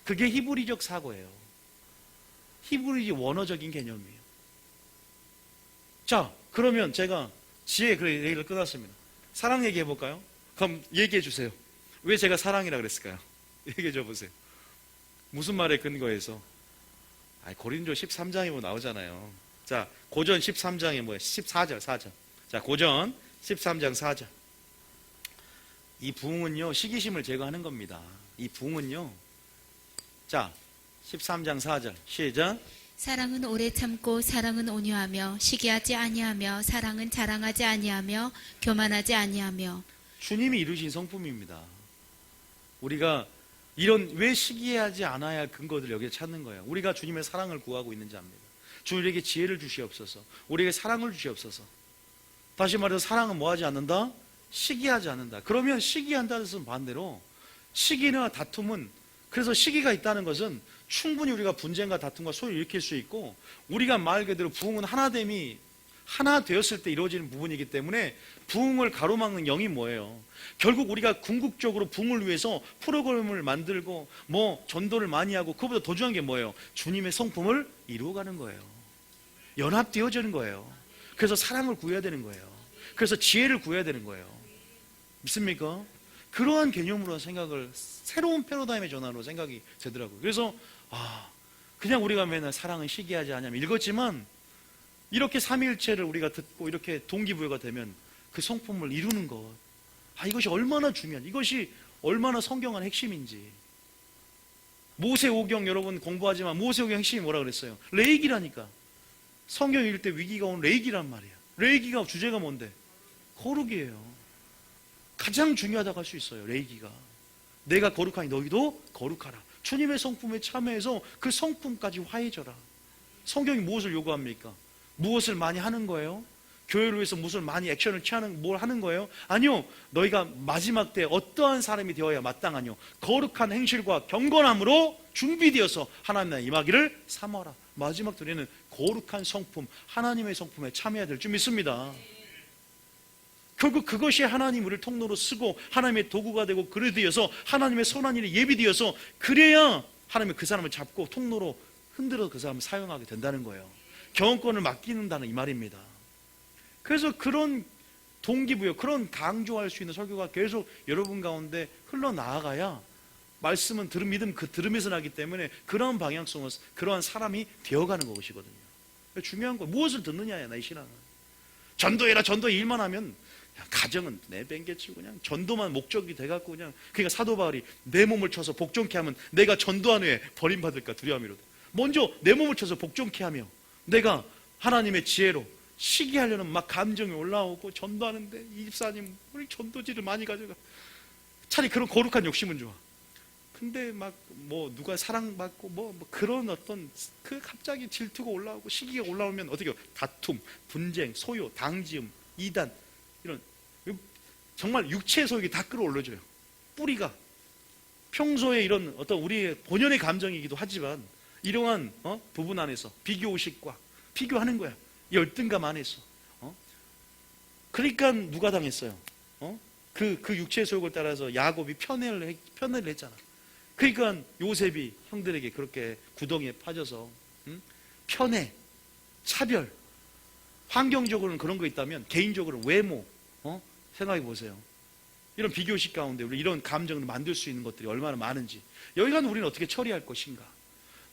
그게 히브리적 사고예요. 히브리 원어적인 개념이에요. 자, 그러면 제가 지혜 얘기를 끝났습니다. 사랑 얘기해 볼까요? 그럼 얘기해 주세요. 왜 제가 사랑이라 그랬을까요? 얘기해 줘 보세요. 무슨 말에 근거해서? 고린도 13장에 뭐 나오잖아요. 자, 고전 13장에 뭐예요? 4절. 자, 고전 13장 4절. 이 부흥은요, 시기심을 제거하는 겁니다. 이 부흥은요. 자, 13장 4절. 시작. 사랑은 오래 참고 사랑은 온유하며 시기하지 아니하며 사랑은 자랑하지 아니하며 교만하지 아니하며. 주님이 이루신 성품입니다. 우리가 왜 시기하지 않아야 할 근거들 여기에 찾는 거예요. 우리가 주님의 사랑을 구하고 있는지 압니다. 주님에게 지혜를 주시옵소서. 우리에게 사랑을 주시옵소서. 다시 말해서 사랑은 뭐 하지 않는다? 시기하지 않는다. 그러면 시기한다는 뜻은 반대로 시기나 다툼은, 그래서 시기가 있다는 것은 충분히 우리가 분쟁과 다툼과 소유를 일으킬 수 있고, 우리가 말 그대로 부흥은 하나됨이 하나 되었을 때 이루어지는 부분이기 때문에 부흥을 가로막는 영이 뭐예요? 결국 우리가 궁극적으로 부흥을 위해서 프로그램을 만들고 뭐 전도를 많이 하고, 그것보다 더 중요한 게 뭐예요? 주님의 성품을 이루어가는 거예요. 연합되어지는 거예요. 그래서 사랑을 구해야 되는 거예요. 그래서 지혜를 구해야 되는 거예요. 믿습니까? 그러한 개념으로 생각을, 새로운 패러다임의 전환으로 생각이 되더라고요. 그래서 그냥 우리가 맨날 사랑은 시기하지 않냐면 읽었지만, 이렇게 삼위일체를 우리가 듣고 이렇게 동기부여가 되면 그 성품을 이루는 것, 이것이 얼마나 중요한, 이것이 얼마나 성경 안의 핵심인지. 모세오경 여러분 공부하지만 모세오경 핵심이 뭐라 그랬어요? 레이기라니까. 성경 읽을 때 위기가 온 레이기란 말이야. 레이기가 주제가 뭔데? 거룩이에요. 가장 중요하다고 할 수 있어요. 레이기가. 내가 거룩하니 너희도 거룩하라. 주님의 성품에 참여해서 그 성품까지 화해져라. 성경이 무엇을 요구합니까? 무엇을 많이 하는 거예요? 교회를 위해서 무슨 많이 액션을 취하는, 뭘 하는 거예요? 아니요. 너희가 마지막 때 어떠한 사람이 되어야 마땅하뇨? 거룩한 행실과 경건함으로 준비되어서 하나님 나라에 임하기를 사모하라. 마지막 때에는 거룩한 성품, 하나님의 성품에 참여해야 될 줄 믿습니다. 결국 그것이 하나님 우리를 통로로 쓰고 하나님의 도구가 되고 그릇이 되어서 하나님의 선한 일에 예비되어서, 그래야 하나님이 그 사람을 잡고 통로로 흔들어 그 사람을 사용하게 된다는 거예요. 경험권을 맡기는다는 이 말입니다. 그래서 그런 동기부여, 그런 강조할 수 있는 설교가 계속 여러분 가운데 흘러나아가야 말씀은 믿음 그 들음에서 나기 때문에 그러한 방향성으로 그러한 사람이 되어가는 것이거든요. 중요한 건 무엇을 듣느냐야. 나의 신앙은 전도해라, 전도에 일만 하면 가정은 내팽개치고 그냥 전도만 목적이 돼갖고 그러니까 사도 바울이 내 몸을 쳐서 복종케 하면 내가 전도한 후에 버림받을까 두려움이로다. 먼저 내 몸을 쳐서 복종케 하며 내가 하나님의 지혜로 시기하려는 막 감정이 올라오고, 전도하는데 이 집사님 우리 전도지를 많이 가져가. 차라리 그런 거룩한 욕심은 좋아. 근데 막 뭐 누가 사랑받고 뭐 그런 어떤 그 갑자기 질투가 올라오고 시기가 올라오면 어떻게 해요? 다툼, 분쟁, 소요, 당지음, 이단, 이런 정말 육체의 소욕이 다 끌어올려줘요. 뿌리가 평소에 이런 어떤 우리의 본연의 감정이기도 하지만 이러한 부분 안에서 비교의식과 비교하는 거야. 열등감 안에서. 그러니까 누가 당했어요? 그 육체의 소욕을 따라서 야곱이 편애를 했잖아. 그러니까 요셉이 형들에게 그렇게 구덩이에 빠져서 편애, 차별. 환경적으로는 그런 거 있다면 개인적으로는 외모, 생각해 보세요. 이런 비교식 가운데 우리 이런 감정을 만들 수 있는 것들이 얼마나 많은지, 여기가 우리는 어떻게 처리할 것인가.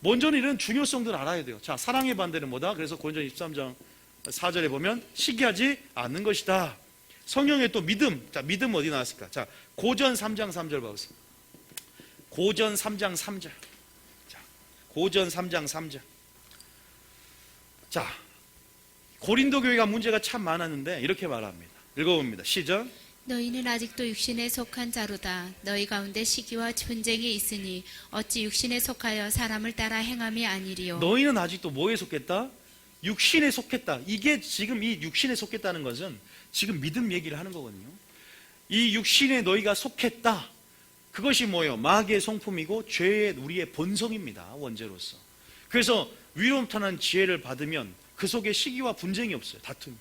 먼저는 이런 중요성들을 알아야 돼요. 자, 사랑의 반대는 뭐다? 그래서 고린도전 13장 4절에 보면 시기하지 않는 것이다. 성경에 또 믿음. 자, 믿음 어디 나왔을까? 자, 고전 3장 3절 봐보세요. 고전 3장 3절. 자, 고전 3장 3절. 자, 고린도 교회가 문제가 참 많았는데 이렇게 말합니다. 읽어봅니다. 시작. 너희는 아직도 육신에 속한 자로다. 너희 가운데 시기와 분쟁이 있으니 어찌 육신에 속하여 사람을 따라 행함이 아니리요. 너희는 아직도 뭐에 속했다? 육신에 속했다. 이게 지금 이 육신에 속했다는 것은 지금 믿음 얘기를 하는 거거든요. 이 육신에 너희가 속했다. 그것이 뭐예요? 마귀의 성품이고 죄의 우리의 본성입니다. 원죄로서. 그래서 위로탄한 지혜를 받으면 그 속에 시기와 분쟁이 없어요. 다툼.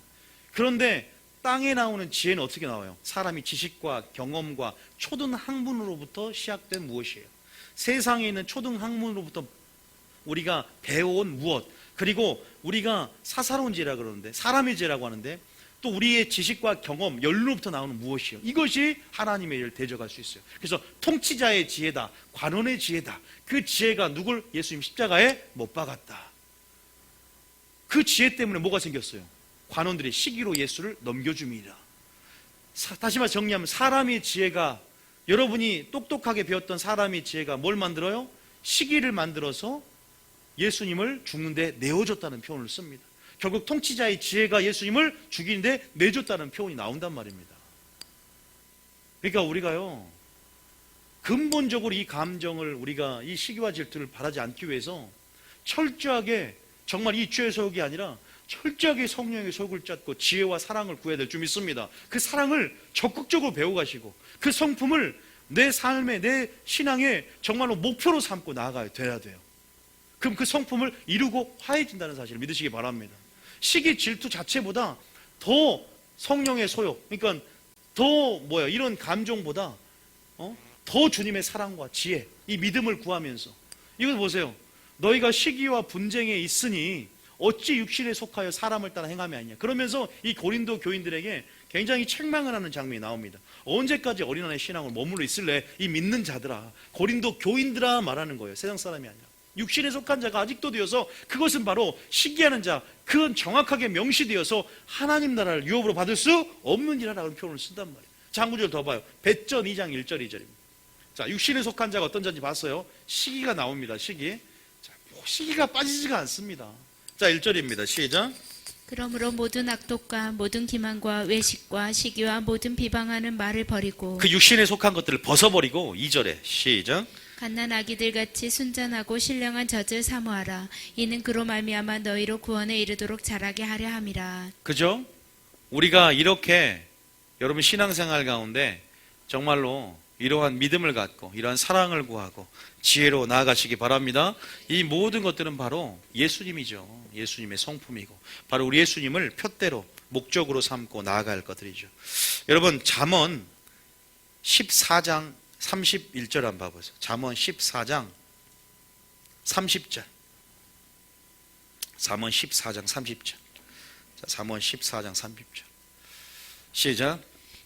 그런데 땅에 나오는 지혜는 어떻게 나와요? 사람이 지식과 경험과 초등학문으로부터 시작된 무엇이에요? 세상에 있는 초등학문으로부터 우리가 배워온 무엇, 그리고 우리가 사사로운 지혜라 그러는데, 사람의 지혜라고 하는데, 또 우리의 지식과 경험, 연륜로부터 나오는 무엇이요? 이것이 하나님의 일을 대적할 수 있어요. 그래서 통치자의 지혜다, 관원의 지혜다. 그 지혜가 누굴? 예수님 십자가에 못 박았다. 그 지혜 때문에 뭐가 생겼어요? 관원들의 시기로 예수를 넘겨줌이라. 다시 말해 정리하면 사람의 지혜가, 여러분이 똑똑하게 배웠던 사람의 지혜가 뭘 만들어요? 시기를 만들어서 예수님을 죽는데 내어줬다는 표현을 씁니다. 결국 통치자의 지혜가 예수님을 죽이는데 내줬다는 표현이 나온단 말입니다. 그러니까 우리가요, 근본적으로 이 감정을 우리가 이 시기와 질투를 바라지 않기 위해서 철저하게 정말 이 죄의 소욕이 아니라 철저하게 성령의 소욕을 쫓고 지혜와 사랑을 구해야 될 줄 믿습니다. 그 사랑을 적극적으로 배워가시고 그 성품을 내 삶에 내 신앙에 정말로 목표로 삼고 나아가야 돼야 돼요. 그럼 그 성품을 이루고 화해진다는 사실을 믿으시기 바랍니다. 시기 질투 자체보다 더 성령의 소욕, 그러니까 더 이런 감정보다 더 주님의 사랑과 지혜, 이 믿음을 구하면서 이걸 보세요. 너희가 시기와 분쟁에 있으니 어찌 육신에 속하여 사람을 따라 행함이 아니냐. 그러면서 이 고린도 교인들에게 굉장히 책망을 하는 장면이 나옵니다. 언제까지 어린아이의 신앙을 머물러 있을래? 이 믿는 자들아, 고린도 교인들아 말하는 거예요. 세상 사람이 아니라. 육신에 속한 자가 아직도 되어서 그것은 바로 시기하는 자, 그건 정확하게 명시되어서 하나님 나라를 유업으로 받을 수 없는 이라라는 표현을 쓴단 말이에요. 자, 한 구절 더 봐요. 배전 2장 1절 2절입니다. 자, 육신에 속한 자가 어떤 자인지 봤어요. 시기가 나옵니다. 시기. 자, 시기가 빠지지가 않습니다. 자, 1절입니다. 시작. 그러므로 모든 악독과 모든 기만과 외식과 시기와 모든 비방하는 말을 버리고 그 육신에 속한 것들을 벗어버리고 2절에 시작. 갓난 아기들 같이 순전하고 신령한 젖을 사모하라. 이는 그로 말미암아 너희로 구원에 이르도록 자라게 하려 함이라. 그죠? 우리가 이렇게 여러분 신앙생활 가운데 정말로 이러한 믿음을 갖고 이러한 사랑을 구하고 지혜로 나아가시기 바랍니다. 이 모든 것들은 바로 예수님이죠. 예수님의 성품이고 바로 우리 예수님을 표대로 목적으로 삼고 나아갈 할 것들이죠. 여러분 잠언 14장 31절 한번 봐보세요. 잠언 14장 30절. 잠언 14장 30절. 자, 잠언 14장 30절. 시작.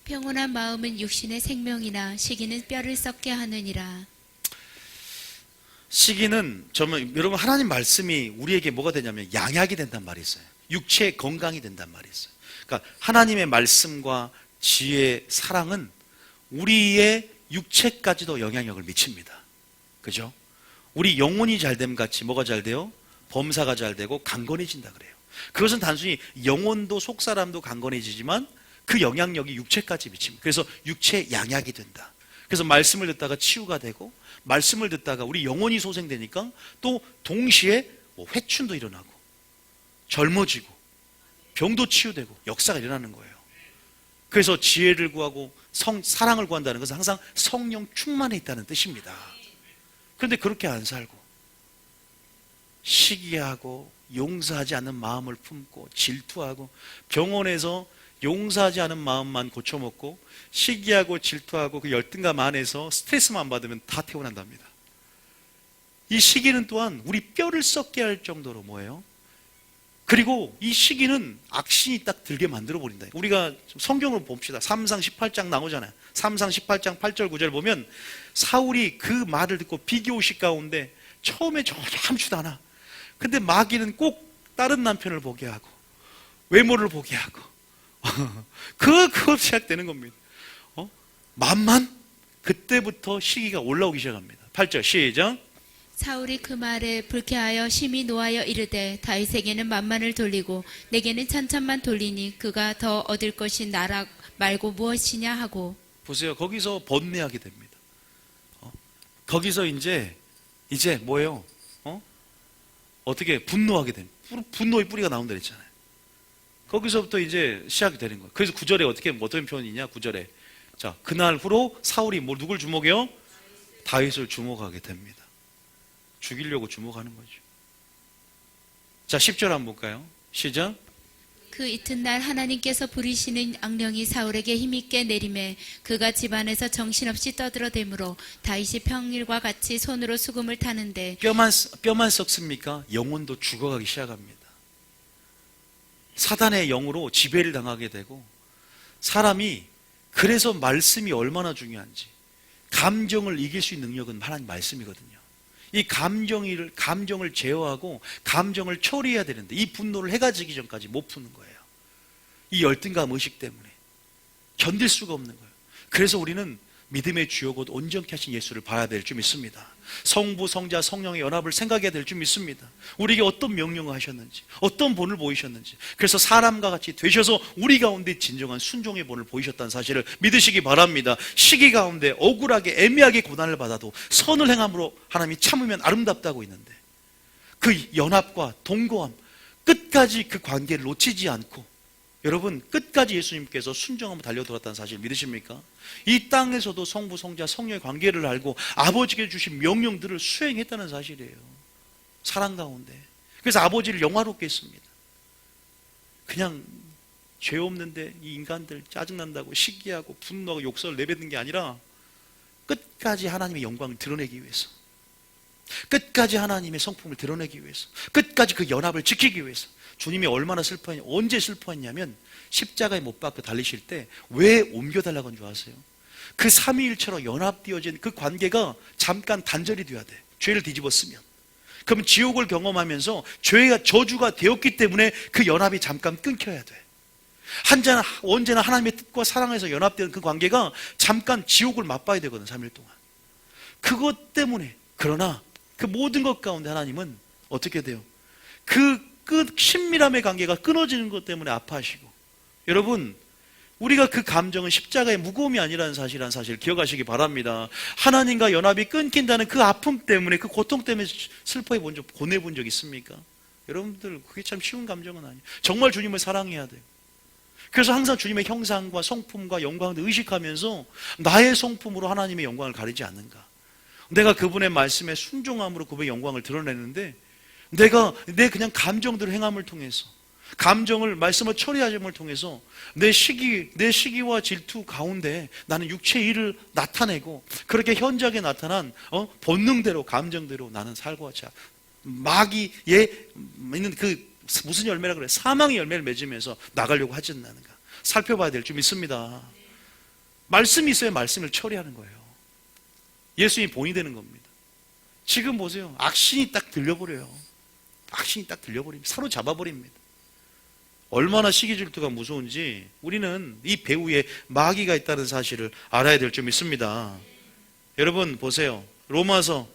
평온한 마음은 육신의 생명이나 시기는 뼈를 썩게 하느니라. 시기는 여러분 하나님 말씀이 우리에게 뭐가 되냐면 양약이 된단 말이 있어요. 육체의 건강이 된단 말이 있어요. 그러니까 하나님의 말씀과 지혜, 사랑은 우리의 육체까지도 영향력을 미칩니다. 그죠? 우리 영혼이 잘됨 같이 뭐가 잘 돼요? 범사가 잘 되고 강건해진다 그래요. 그것은 단순히 영혼도 속사람도 강건해지지만 그 영향력이 육체까지 미칩니다. 그래서 육체 양약이 된다. 그래서 말씀을 듣다가 치유가 되고 말씀을 듣다가 우리 영혼이 소생되니까 또 동시에 회춘도 일어나고 젊어지고 병도 치유되고 역사가 일어나는 거예요. 그래서 지혜를 구하고 사랑을 구한다는 것은 항상 성령 충만해 있다는 뜻입니다. 그런데 그렇게 안 살고 시기하고 용서하지 않는 마음을 품고 질투하고 병원에서 용서하지 않은 마음만 고쳐먹고 시기하고 질투하고 그 열등감 안에서 스트레스만 받으면 다 태어난답니다. 이 시기는 또한 우리 뼈를 썩게 할 정도로 뭐예요? 그리고 이 시기는 악신이 딱 들게 만들어버린다. 우리가 성경을 봅시다. 3상 18장 나오잖아요. 3상 18장 8절 9절 보면 사울이 그 말을 듣고 비교의식 가운데 처음에 전혀 아무렇지도 않아. 근데 마귀는 꼭 다른 남편을 보게 하고 외모를 보게 하고 그거 시작되는 겁니다. 만만? 그때부터 시기가 올라오기 시작합니다. 8절 시작. 사울이 그 말에 불쾌하여 심히 노하여 이르되 다윗에게는 만만을 돌리고 내게는 천천만 돌리니 그가 더 얻을 것이 나라 말고 무엇이냐 하고. 보세요. 거기서 번뇌하게 됩니다. 거기서 이제 뭐예요? 어떻게 분노하게 됩니다. 분노의 뿌리가 나온다 그랬잖아요. 거기서부터 이제 시작이 되는 거예요. 그래서 9절에 어떤 표현이냐? 9절에 자, 그날 후로 사울이 누굴 주목해요? 다윗을 주목하게 됩니다. 죽이려고 주목하는 거죠. 자, 10절 한번 볼까요? 시작. 그 이튿날 하나님께서 부리시는 악령이 사울에게 힘있게 내림에 그가 집안에서 정신없이 떠들어대므로 다윗이 평일과 같이 손으로 수금을 타는데 뼈만 썩습니까? 영혼도 죽어가기 시작합니다. 사단의 영으로 지배를 당하게 되고 사람이 그래서 말씀이 얼마나 중요한지 감정을 이길 수 있는 능력은 하나님 말씀이거든요. 이 감정을 제어하고 감정을 처리해야 되는데 이 분노를 해가 지기 전까지 못 푸는 거예요. 이 열등감 의식 때문에 견딜 수가 없는 거예요. 그래서 우리는 믿음의 주요 곧 온전케 하신 예수를 봐야 될 줄 믿습니다. 성부, 성자, 성령의 연합을 생각해야 될 줄 믿습니다. 우리에게 어떤 명령을 하셨는지, 어떤 본을 보이셨는지, 그래서 사람과 같이 되셔서 우리 가운데 진정한 순종의 본을 보이셨다는 사실을 믿으시기 바랍니다. 시기 가운데 억울하게 애매하게 고난을 받아도 선을 행함으로 하나님이 참으면 아름답다고 있는데, 그 연합과 동거함, 끝까지 그 관계를 놓치지 않고 여러분 끝까지 예수님께서 순종하며 달려들었다는 사실 믿으십니까? 이 땅에서도 성부, 성자, 성령의 관계를 알고 아버지께 주신 명령들을 수행했다는 사실이에요. 사랑 가운데. 그래서 아버지를 영화롭게 했습니다. 그냥 죄 없는데 이 인간들 짜증난다고 시기하고 분노하고 욕설을 내뱉는 게 아니라 끝까지 하나님의 영광을 드러내기 위해서, 끝까지 하나님의 성품을 드러내기 위해서, 끝까지 그 연합을 지키기 위해서. 주님이 얼마나 슬퍼했냐, 언제 슬퍼했냐면 십자가에 못 박혀 달리실 때 왜 옮겨달라고 한 줄 아세요? 그 삼위일체로 연합되어진 그 관계가 잠깐 단절이 돼야 돼. 죄를 뒤집었으면. 그러면 지옥을 경험하면서 죄가 저주가 되었기 때문에 그 연합이 잠깐 끊겨야 돼. 언제나 하나님의 뜻과 사랑에서 연합되는 그 관계가 잠깐 지옥을 맛봐야 되거든, 3일 동안. 그것 때문에. 그러나 그 모든 것 가운데 하나님은 어떻게 돼요? 그 친밀함의 관계가 끊어지는 것 때문에 아파하시고, 여러분 우리가 그 감정은 십자가의 무거움이 아니라는 사실 기억하시기 바랍니다. 하나님과 연합이 끊긴다는 그 아픔 때문에, 그 고통 때문에 슬퍼해 본 적, 고뇌 본 적 있습니까? 여러분들 그게 참 쉬운 감정은 아니에요. 정말 주님을 사랑해야 돼요. 그래서 항상 주님의 형상과 성품과 영광을 의식하면서 나의 성품으로 하나님의 영광을 가리지 않는가, 내가 그분의 말씀에 순종함으로 그분의 영광을 드러내는데, 내가 내 그냥 감정들을 행함을 통해서, 감정을 말씀을 처리하심을 통해서 내 시기와 질투 가운데 나는 육체의 일을 나타내고, 그렇게 현저하게 나타난 본능대로, 감정대로 나는 살고 하자. 마귀에 있는 그 무슨 열매라 그래? 사망의 열매를 맺으면서 나가려고 하지 않는가? 살펴봐야 될 줄 믿습니다. 말씀이 있어야 말씀을 처리하는 거예요. 예수님이 본이 되는 겁니다. 지금 보세요. 악신이 딱 들려버려요. 악신이 딱 들려버립니다. 사로잡아버립니다. 얼마나 시기질투가 무서운지 우리는 이 배후에 마귀가 있다는 사실을 알아야 될 줄 믿습니다. 여러분 보세요. 로마서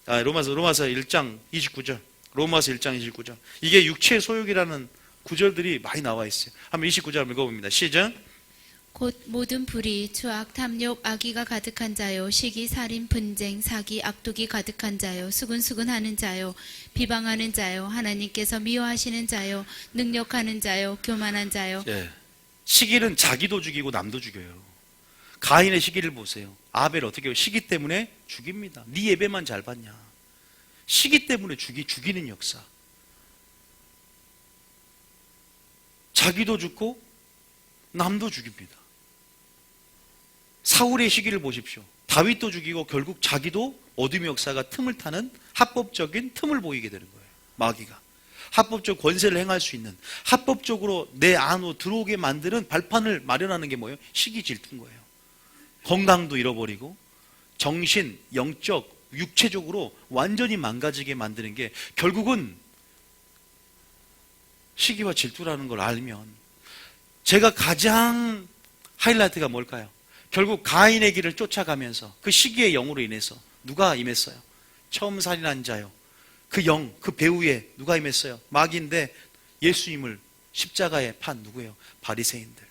1장 29절. 로마서 1장 29절. 이게 육체의 소욕이라는 구절들이 많이 나와 있어요. 한번 29절 읽어봅니다. 시작. 곧 모든 불의, 추악, 탐욕, 악의가 가득한 자요, 시기, 살인, 분쟁, 사기, 악독이 가득한 자요, 수근수근하는 자요, 비방하는 자요, 하나님께서 미워하시는 자요, 능력하는 자요, 교만한 자요. 예. 시기는 자기도 죽이고 남도 죽여요. 가인의 시기를 보세요. 아벨 어떻게 해요? 시기 때문에 죽입니다. 네 예배만 잘 받냐. 시기 때문에 죽이는 역사. 자기도 죽고 남도 죽입니다. 사울의 시기를 보십시오. 다윗도 죽이고 결국 자기도 어둠의 역사가 틈을 타는 합법적인 틈을 보이게 되는 거예요. 마귀가 합법적 권세를 행할 수 있는, 합법적으로 내 안으로 들어오게 만드는 발판을 마련하는 게 뭐예요? 시기 질투인 거예요. 건강도 잃어버리고 정신, 영적, 육체적으로 완전히 망가지게 만드는 게 결국은 시기와 질투라는 걸 알면, 제가 가장 하이라이트가 뭘까요? 결국 가인의 길을 쫓아가면서 그 시기의 영으로 인해서 누가 임했어요? 처음 살인한 자요. 그 영, 그 배후에 누가 임했어요? 마귀인데 예수님을 십자가에 판 누구예요? 바리새인들.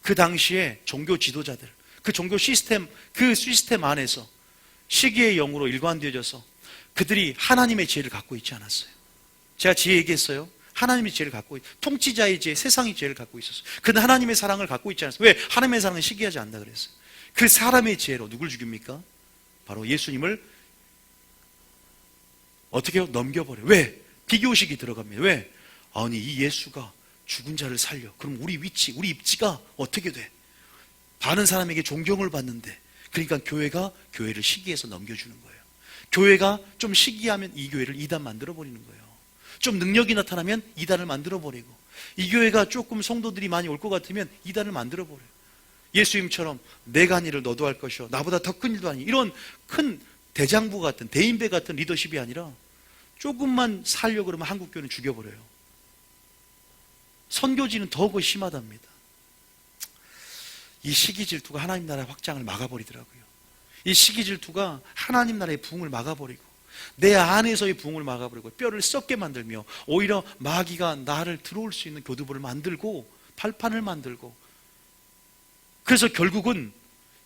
그 당시에 종교 지도자들, 그 종교 시스템, 그 시스템 안에서 시기의 영으로 일관되어져서 그들이 하나님의 지혜를 갖고 있지 않았어요. 제가 지혜 얘기했어요. 하나님의 지혜를 갖고 통치자의 지혜, 세상의 지혜를 갖고 있었어요. 근데 하나님의 사랑을 갖고 있지 않았어요. 왜? 하나님의 사랑은 시기하지 않는다 그랬어요. 그 사람의 지혜로 누굴 죽입니까? 바로 예수님을 어떻게 해요? 넘겨버려요. 왜? 비교식이 들어갑니다. 왜? 아니 이 예수가 죽은 자를 살려. 그럼 우리 위치, 우리 입지가 어떻게 돼? 많은 사람에게 존경을 받는데, 그러니까 교회가 교회를 시기해서 넘겨주는 거예요. 교회가 좀 시기하면 이 교회를 이단 만들어버리는 거예요. 좀 능력이 나타나면 이단을 만들어버리고, 이 교회가 조금 성도들이 많이 올 것 같으면 이단을 만들어버려요. 예수님처럼 내가 한 일을 너도 할 것이요, 나보다 더 큰 일도 아니, 이런 큰 대장부 같은, 대인배 같은 리더십이 아니라 조금만 살려고 그러면 한국교회는 죽여버려요. 선교지는 더 심하답니다. 이 시기 질투가 하나님 나라의 확장을 막아버리더라고요. 이 시기 질투가 하나님 나라의 부흥을 막아버리고 내 안에서의 부흥을 막아버리고 뼈를 썩게 만들며 오히려 마귀가 나를 들어올 수 있는 교두보를 만들고 발판을 만들고, 그래서 결국은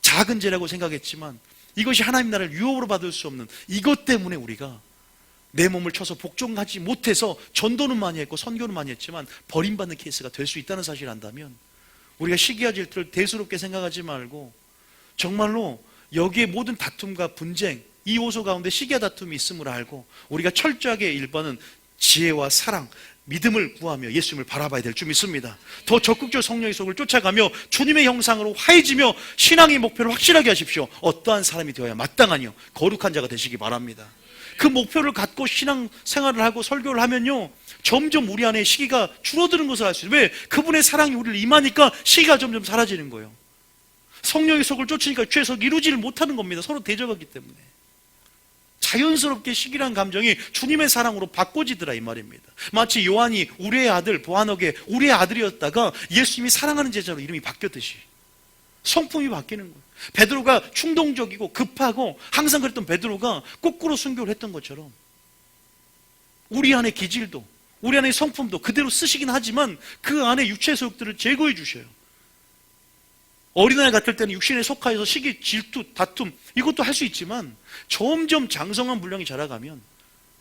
작은 죄라고 생각했지만 이것이 하나님 나라를 유업으로 받을 수 없는 이것 때문에 우리가 내 몸을 쳐서 복종하지 못해서 전도는 많이 했고 선교는 많이 했지만 버림받는 케이스가 될 수 있다는 사실을 안다면, 우리가 시기와 질투를 대수롭게 생각하지 말고 정말로 여기에 모든 다툼과 분쟁, 이 요소 가운데 시기와 다툼이 있음을 알고 우리가 철저하게 1번은 지혜와 사랑, 믿음을 구하며 예수님을 바라봐야 될 줄 믿습니다. 더 적극적으로 성령의 속을 쫓아가며 주님의 형상으로 화해지며 신앙의 목표를 확실하게 하십시오. 어떠한 사람이 되어야 마땅하니요 거룩한 자가 되시기 바랍니다. 그 목표를 갖고 신앙 생활을 하고 설교를 하면요 점점 우리 안에 시기가 줄어드는 것을 알 수 있어요. 왜? 그분의 사랑이 우리를 임하니까 시기가 점점 사라지는 거예요. 성령의 속을 쫓으니까 죄에서 이루지를 못하는 겁니다. 서로 대적하기 때문에. 자연스럽게 시기란 감정이 주님의 사랑으로 바꿔지더라 이 말입니다. 마치 요한이 우리의 아들 보아너게 우리의 아들이었다가 예수님이 사랑하는 제자로 이름이 바뀌었듯이 성품이 바뀌는 거예요. 베드로가 충동적이고 급하고 항상 그랬던 베드로가 거꾸로 순교를 했던 것처럼 우리 안의 기질도 우리 안의 성품도 그대로 쓰시긴 하지만 그 안에 육체의 소욕들을 제거해 주셔요. 어린아이 같을 때는 육신에 속하여서 시기, 질투, 다툼 이것도 할 수 있지만 점점 장성한 분량이 자라가면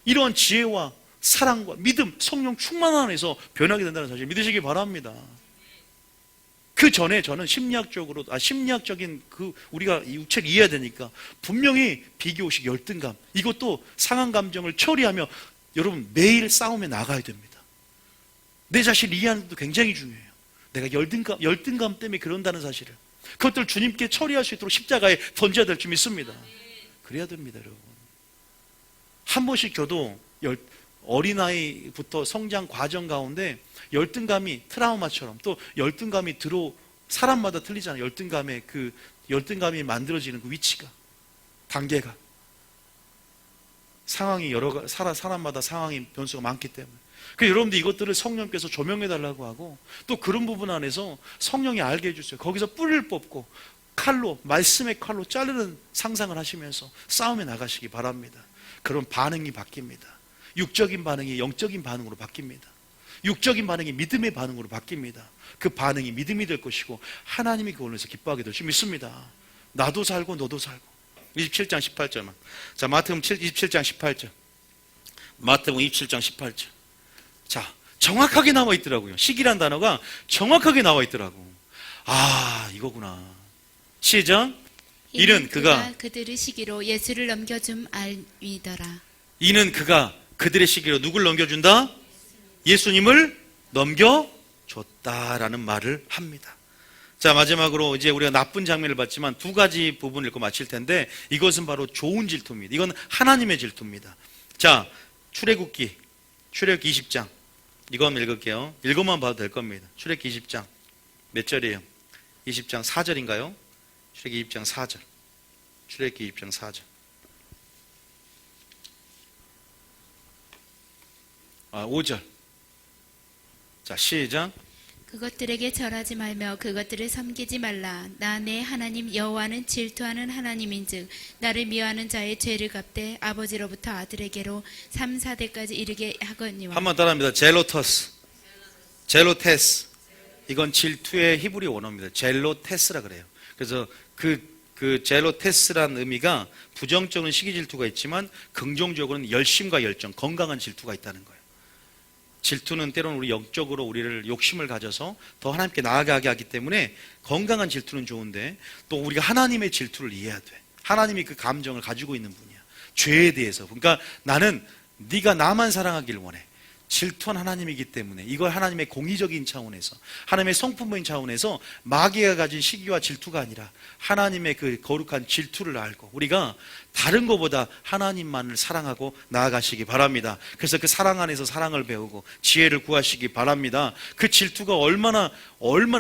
이러한 지혜와 사랑과 믿음, 성령 충만 안에서 변하게 된다는 사실 믿으시기 바랍니다. 그 전에 저는 심리학적인 우리가 육체를 이해해야 되니까 분명히 비교식, 열등감 이것도 상한 감정을 처리하며 여러분 매일 싸움에 나가야 됩니다. 내 자신을 이해하는 것도 굉장히 중요해요. 내가 열등감 때문에 그런다는 사실을 그것들 주님께 처리할 수 있도록 십자가에 던져야 될 줄 믿습니다. 그래야 됩니다, 여러분. 한 번씩 저도 어린아이부터 성장 과정 가운데 열등감이 트라우마처럼 또 열등감이 사람마다 틀리잖아요. 열등감이 만들어지는 그 위치가, 단계가. 상황이 사람마다 상황이 변수가 많기 때문에. 그래서 여러분들 이것들을 성령께서 조명해달라고 하고 또 그런 부분 안에서 성령이 알게 해주세요. 거기서 뿔을 뽑고 말씀의 칼로 자르는 상상을 하시면서 싸움에 나가시기 바랍니다. 그런 반응이 바뀝니다. 육적인 반응이 영적인 반응으로 바뀝니다. 육적인 반응이 믿음의 반응으로 바뀝니다. 그 반응이 믿음이 될 것이고 하나님이 그걸로 해서 기뻐하게 될 줄 믿습니다. 나도 살고 너도 살고. 27장 18절만. 자, 마태복음 27장 18절. 마태복음 27장 18절. 자, 정확하게 나와 있더라고요. 시기란 단어가 정확하게 나와 있더라고. 아, 이거구나. 시작. 이는 그가 그들의 시기로 예수를 넘겨줌 알미더라. 이는 그가 그들의 시기로 누굴 넘겨준다? 예수님을 넘겨줬다라는 말을 합니다. 자, 마지막으로 이제 우리가 나쁜 장면을 봤지만 두 가지 부분을 읽고 마칠 텐데 이것은 바로 좋은 질투입니다. 이건 하나님의 질투입니다. 자, 출애굽기 20장 이거 읽을게요. 읽어만 봐도 될 겁니다. 출애굽기 20장 몇 절이에요? 20장 4절인가요? 출애굽기 20장 4절. 출애굽기 20장 4절. 5절. 자, 시작. 그것들에게 절하지 말며 그것들을 섬기지 말라. 나 내 하나님 여호와는 질투하는 하나님인즉 나를 미워하는 자의 죄를 갚되 아버지로부터 아들에게로 3, 4대까지 이르게 하거니와. 한번 따라합니다. 젤로테스. 이건 질투의 히브리 원어입니다. 젤로테스라 그래요. 그래서 그 젤로테스라는 의미가 부정적인 시기 질투가 있지만 긍정적으로는 열심과 열정, 건강한 질투가 있다는 거예요. 질투는 때로는 우리 영적으로 우리를 욕심을 가져서 더 하나님께 나아가게 하기 때문에 건강한 질투는 좋은데 또 우리가 하나님의 질투를 이해해야 돼. 하나님이 그 감정을 가지고 있는 분이야. 죄에 대해서. 그러니까 나는 네가 나만 사랑하길 원해. 질투한 하나님이기 때문에 이걸 하나님의 공의적인 차원에서 하나님의 성품적인 차원에서 마귀가 가진 시기와 질투가 아니라 하나님의 그 거룩한 질투를 알고 우리가 다른 것보다 하나님만을 사랑하고 나아가시기 바랍니다. 그래서 그 사랑 안에서 사랑을 배우고 지혜를 구하시기 바랍니다. 그 질투가 얼마나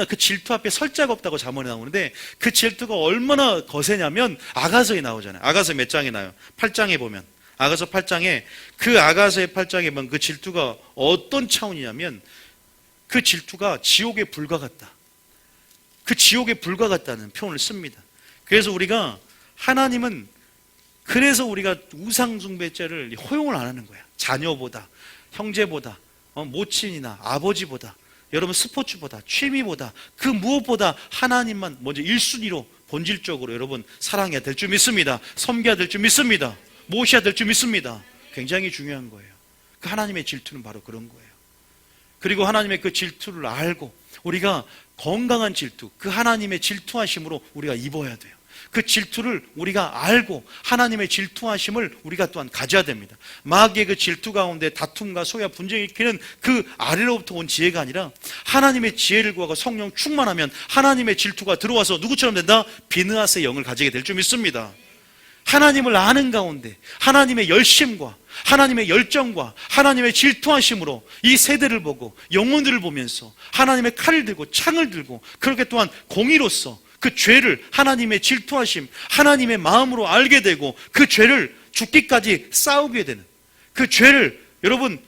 그 질투 앞에 설 자가 없다고 잠언에 나오는데 그 질투가 얼마나 거세냐면 아가서에 나오잖아요. 아가서 몇 장에 나와요? 8장에 보면 아가서 8장에 그 아가서의 8장에 보면 그 질투가 어떤 차원이냐면 그 질투가 지옥의 불과 같다. 그 지옥의 불과 같다는 표현을 씁니다. 그래서 우리가 하나님은 그래서 우리가 우상숭배죄를 허용을 안 하는 거야. 자녀보다, 형제보다, 모친이나 아버지보다, 여러분 스포츠보다, 취미보다, 그 무엇보다 하나님만 먼저 1순위로 본질적으로 여러분 사랑해야 될 줄 믿습니다. 섬겨야 될 줄 믿습니다. 모셔야 될 줄 믿습니다. 굉장히 중요한 거예요. 그 하나님의 질투는 바로 그런 거예요. 그리고 하나님의 그 질투를 알고 우리가 건강한 질투, 그 하나님의 질투하심으로 우리가 입어야 돼요. 그 질투를 우리가 알고 하나님의 질투하심을 우리가 또한 가져야 됩니다. 마귀의 그 질투 가운데 다툼과 소야 분쟁이 일으키는 그 아래로부터 온 지혜가 아니라 하나님의 지혜를 구하고 성령 충만하면 하나님의 질투가 들어와서 누구처럼 된다? 비느하스의 영을 가지게 될 줄 믿습니다. 하나님을 아는 가운데 하나님의 열심과 하나님의 열정과 하나님의 질투하심으로 이 세대를 보고 영혼들을 보면서 하나님의 칼을 들고 창을 들고 그렇게 또한 공의로서 그 죄를 하나님의 질투하심, 하나님의 마음으로 알게 되고 그 죄를 죽기까지 싸우게 되는, 그 죄를 여러분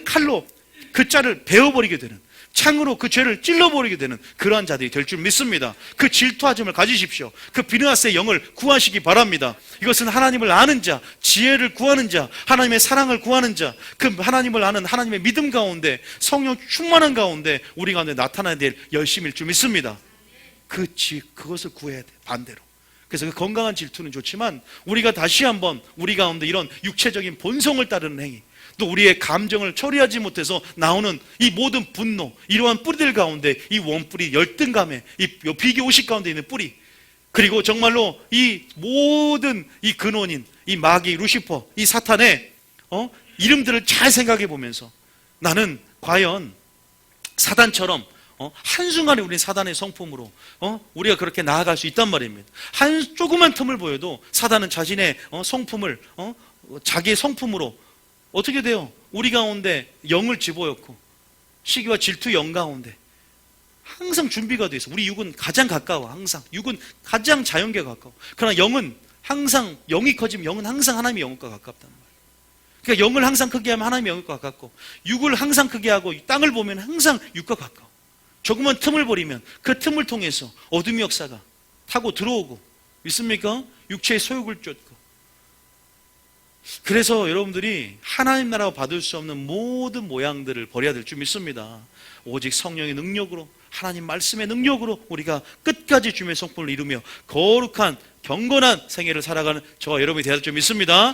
칼로 그 짤을 베어버리게 되는, 창으로 그 죄를 찔러버리게 되는 그러한 자들이 될 줄 믿습니다. 그 질투하심을 가지십시오. 그 비느하스의 영을 구하시기 바랍니다. 이것은 하나님을 아는 자, 지혜를 구하는 자, 하나님의 사랑을 구하는 자, 그 하나님을 아는 하나님의 믿음 가운데 성령 충만한 가운데 우리 가운데 나타나야 될 열심일 줄 믿습니다. 그것을 구해야 돼, 반대로. 그래서 그 건강한 질투는 좋지만 우리가 다시 한번 우리 가운데 이런 육체적인 본성을 따르는 행위, 또 우리의 감정을 처리하지 못해서 나오는 이 모든 분노, 이러한 뿌리들 가운데 이 원뿌리, 열등감에 이 비교의식 가운데 있는 뿌리, 그리고 정말로 이 모든 이 근원인 이 마귀, 루시퍼, 이 사탄의 이름들을 잘 생각해 보면서 나는 과연 사단처럼 한순간에 우리 사단의 성품으로 우리가 그렇게 나아갈 수 있단 말입니다. 한 조그만 틈을 보여도 사단은 자신의 성품을 자기의 성품으로 어떻게 돼요? 우리 가운데 영을 집어였고 시기와 질투 영 가운데 항상 준비가 돼 있어. 우리 육은 가장 가까워. 항상 육은 가장 자연계에 가까워. 그러나 영은 항상, 영이 커지면 영은 항상 하나님의 영과 가깝단 말이에요. 그러니까 영을 항상 크게 하면 하나님의 영과 가깝고 육을 항상 크게 하고 땅을 보면 항상 육과 가까워. 조그만 틈을 버리면 그 틈을 통해서 어둠의 역사가 타고 들어오고, 믿습니까? 육체의 소욕을 쫓고. 그래서 여러분들이 하나님 나라가 받을 수 없는 모든 모양들을 버려야 될 줄 믿습니다. 오직 성령의 능력으로, 하나님 말씀의 능력으로 우리가 끝까지 주님의 성품을 이루며 거룩한 경건한 생애를 살아가는 저와 여러분이 되어야 될 줄 믿습니다.